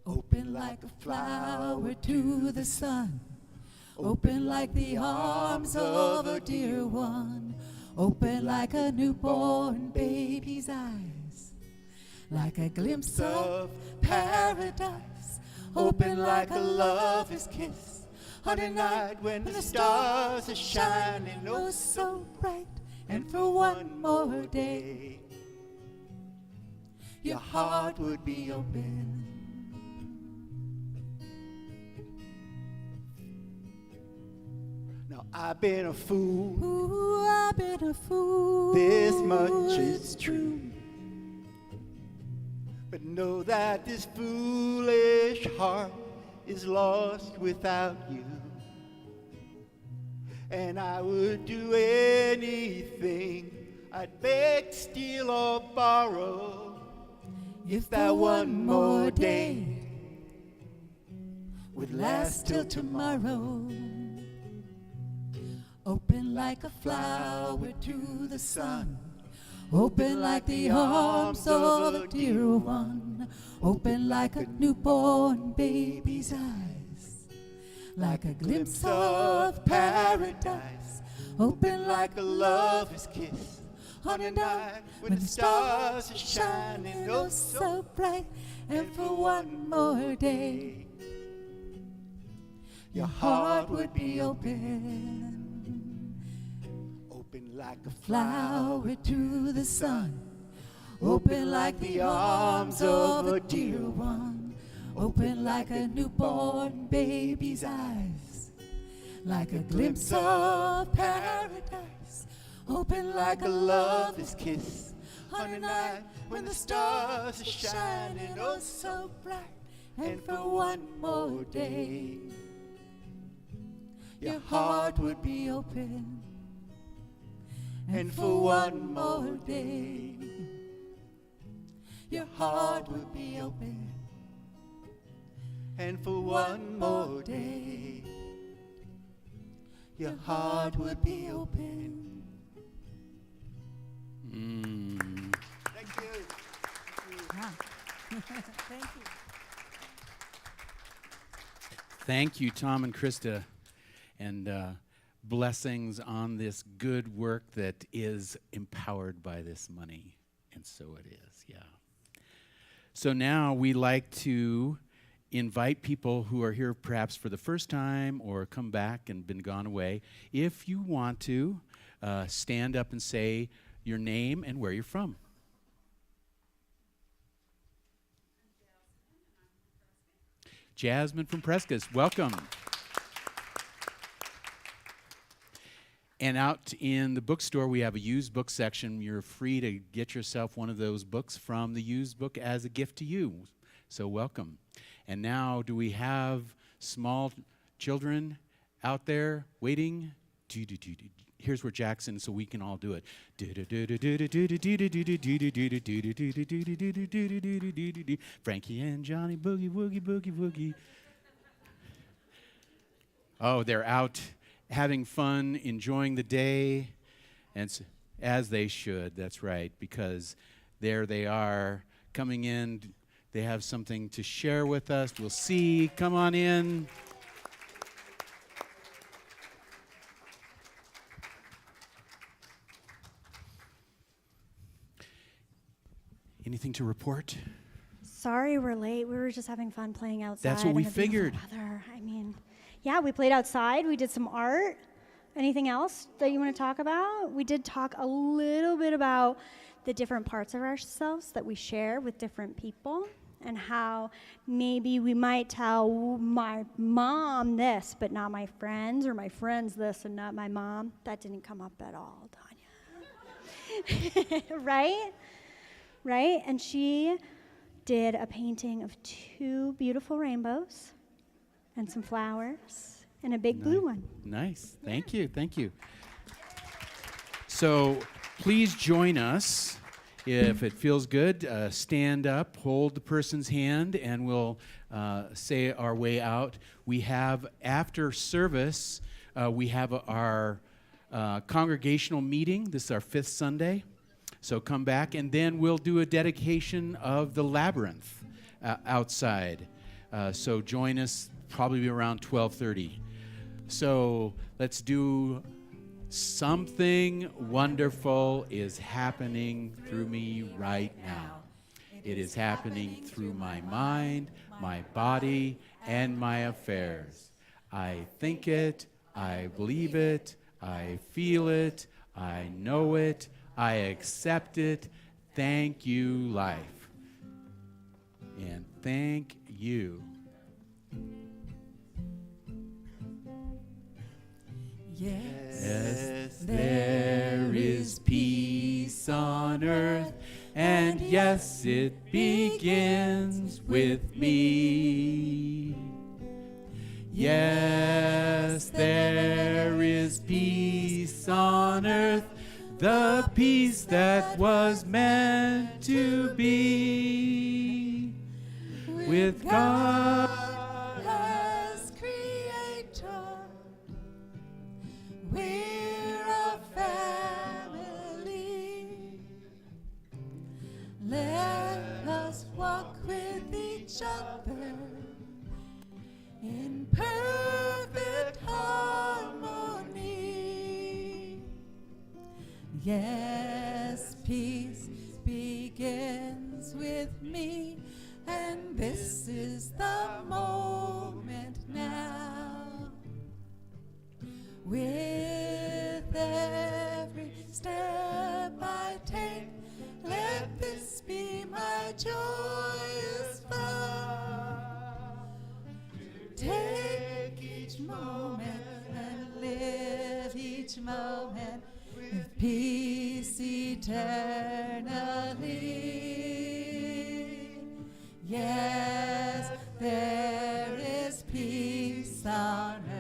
Open like a flower to the sun, open like the arms of a dear one, open like a newborn baby's eyes, like a glimpse of paradise, open like a lover's kiss on a night when the stars are shining oh so bright. And for one more day your heart would be open. Now I've been a fool, Ooh, I've been a fool. this much is true. But know that this foolish heart is lost without you. And I would do anything, I'd beg, steal, or borrow, if that one more day would last till tomorrow. Open like a flower to the sun. Open like the arms of a dear one. Open like a newborn baby's eyes. Like a glimpse of paradise. Open like Like a lover's kiss on a night when the stars are shining oh so bright. And for one more day, your heart would be open. open like a Flower to the sun. Open like the arms of a dear one. Open like a newborn baby's eyes. Like a glimpse of paradise. Open like a lover's kiss on a night when the stars are shining oh so bright. And for one more day, your heart would be open. And for one more day, your heart would be open. And for one more day, Your heart would be open. thank you. Thank you, Tom and Krista, and blessings on this good work that is empowered by this money. And so it is, yeah. So now we like to invite people who are here perhaps for the first time or come back and been gone away. If you want to, stand up and say your name and where you're from. Jasmine from Prescott, welcome. And out in the bookstore, we have a used book section. You're free to get yourself one of those books from the used book as a gift to you. So welcome. And now, do we have small children out there waiting? Here's where Jackson, so we can all do it. Frankie and Johnny, boogie, woogie, boogie, woogie. Oh, they're out having fun, enjoying the day, and as they should, that's right, because there they are coming in. They have something to share with us. We'll see. Come on in. Anything to report? Sorry we're late. We were just having fun playing outside. That's what we in the beautiful figured. weather. I mean, yeah, we played outside. We did some art. Anything else that you want to talk about? We did talk a little bit about the different parts of ourselves that we share with different people and how maybe we might tell my mom this, but not my friends, or my friends this and not my mom. That didn't come up at all, Tanya. Right? Right? And she did a painting of 2 beautiful rainbows and some flowers and a big blue one. Nice. Thank you. Thank you. So please join us. If it feels good, stand up, hold the person's hand, and we'll say our way out. We have, after service, we have our congregational meeting. This is our 5th Sunday. So come back, and then we'll do a dedication of the labyrinth outside. So join us probably around 12:30. So let's do something wonderful is happening through me right now. It is happening through my mind, my body, and my affairs. I think it, I believe it, I feel it, I know it, I accept it. Thank you, life. And thank you. Yes, there is peace on earth, and yes, it begins with me. Yes, there is peace on earth, the peace that was meant to be with God. as creator, we're a family. Let us walk with each other in perfect harmony. Yes, peace begins with me, and this is the moment now. With every step I take, let this be my joyous vow. Take each moment and live each moment with peace eternally. Yes, there is peace on earth.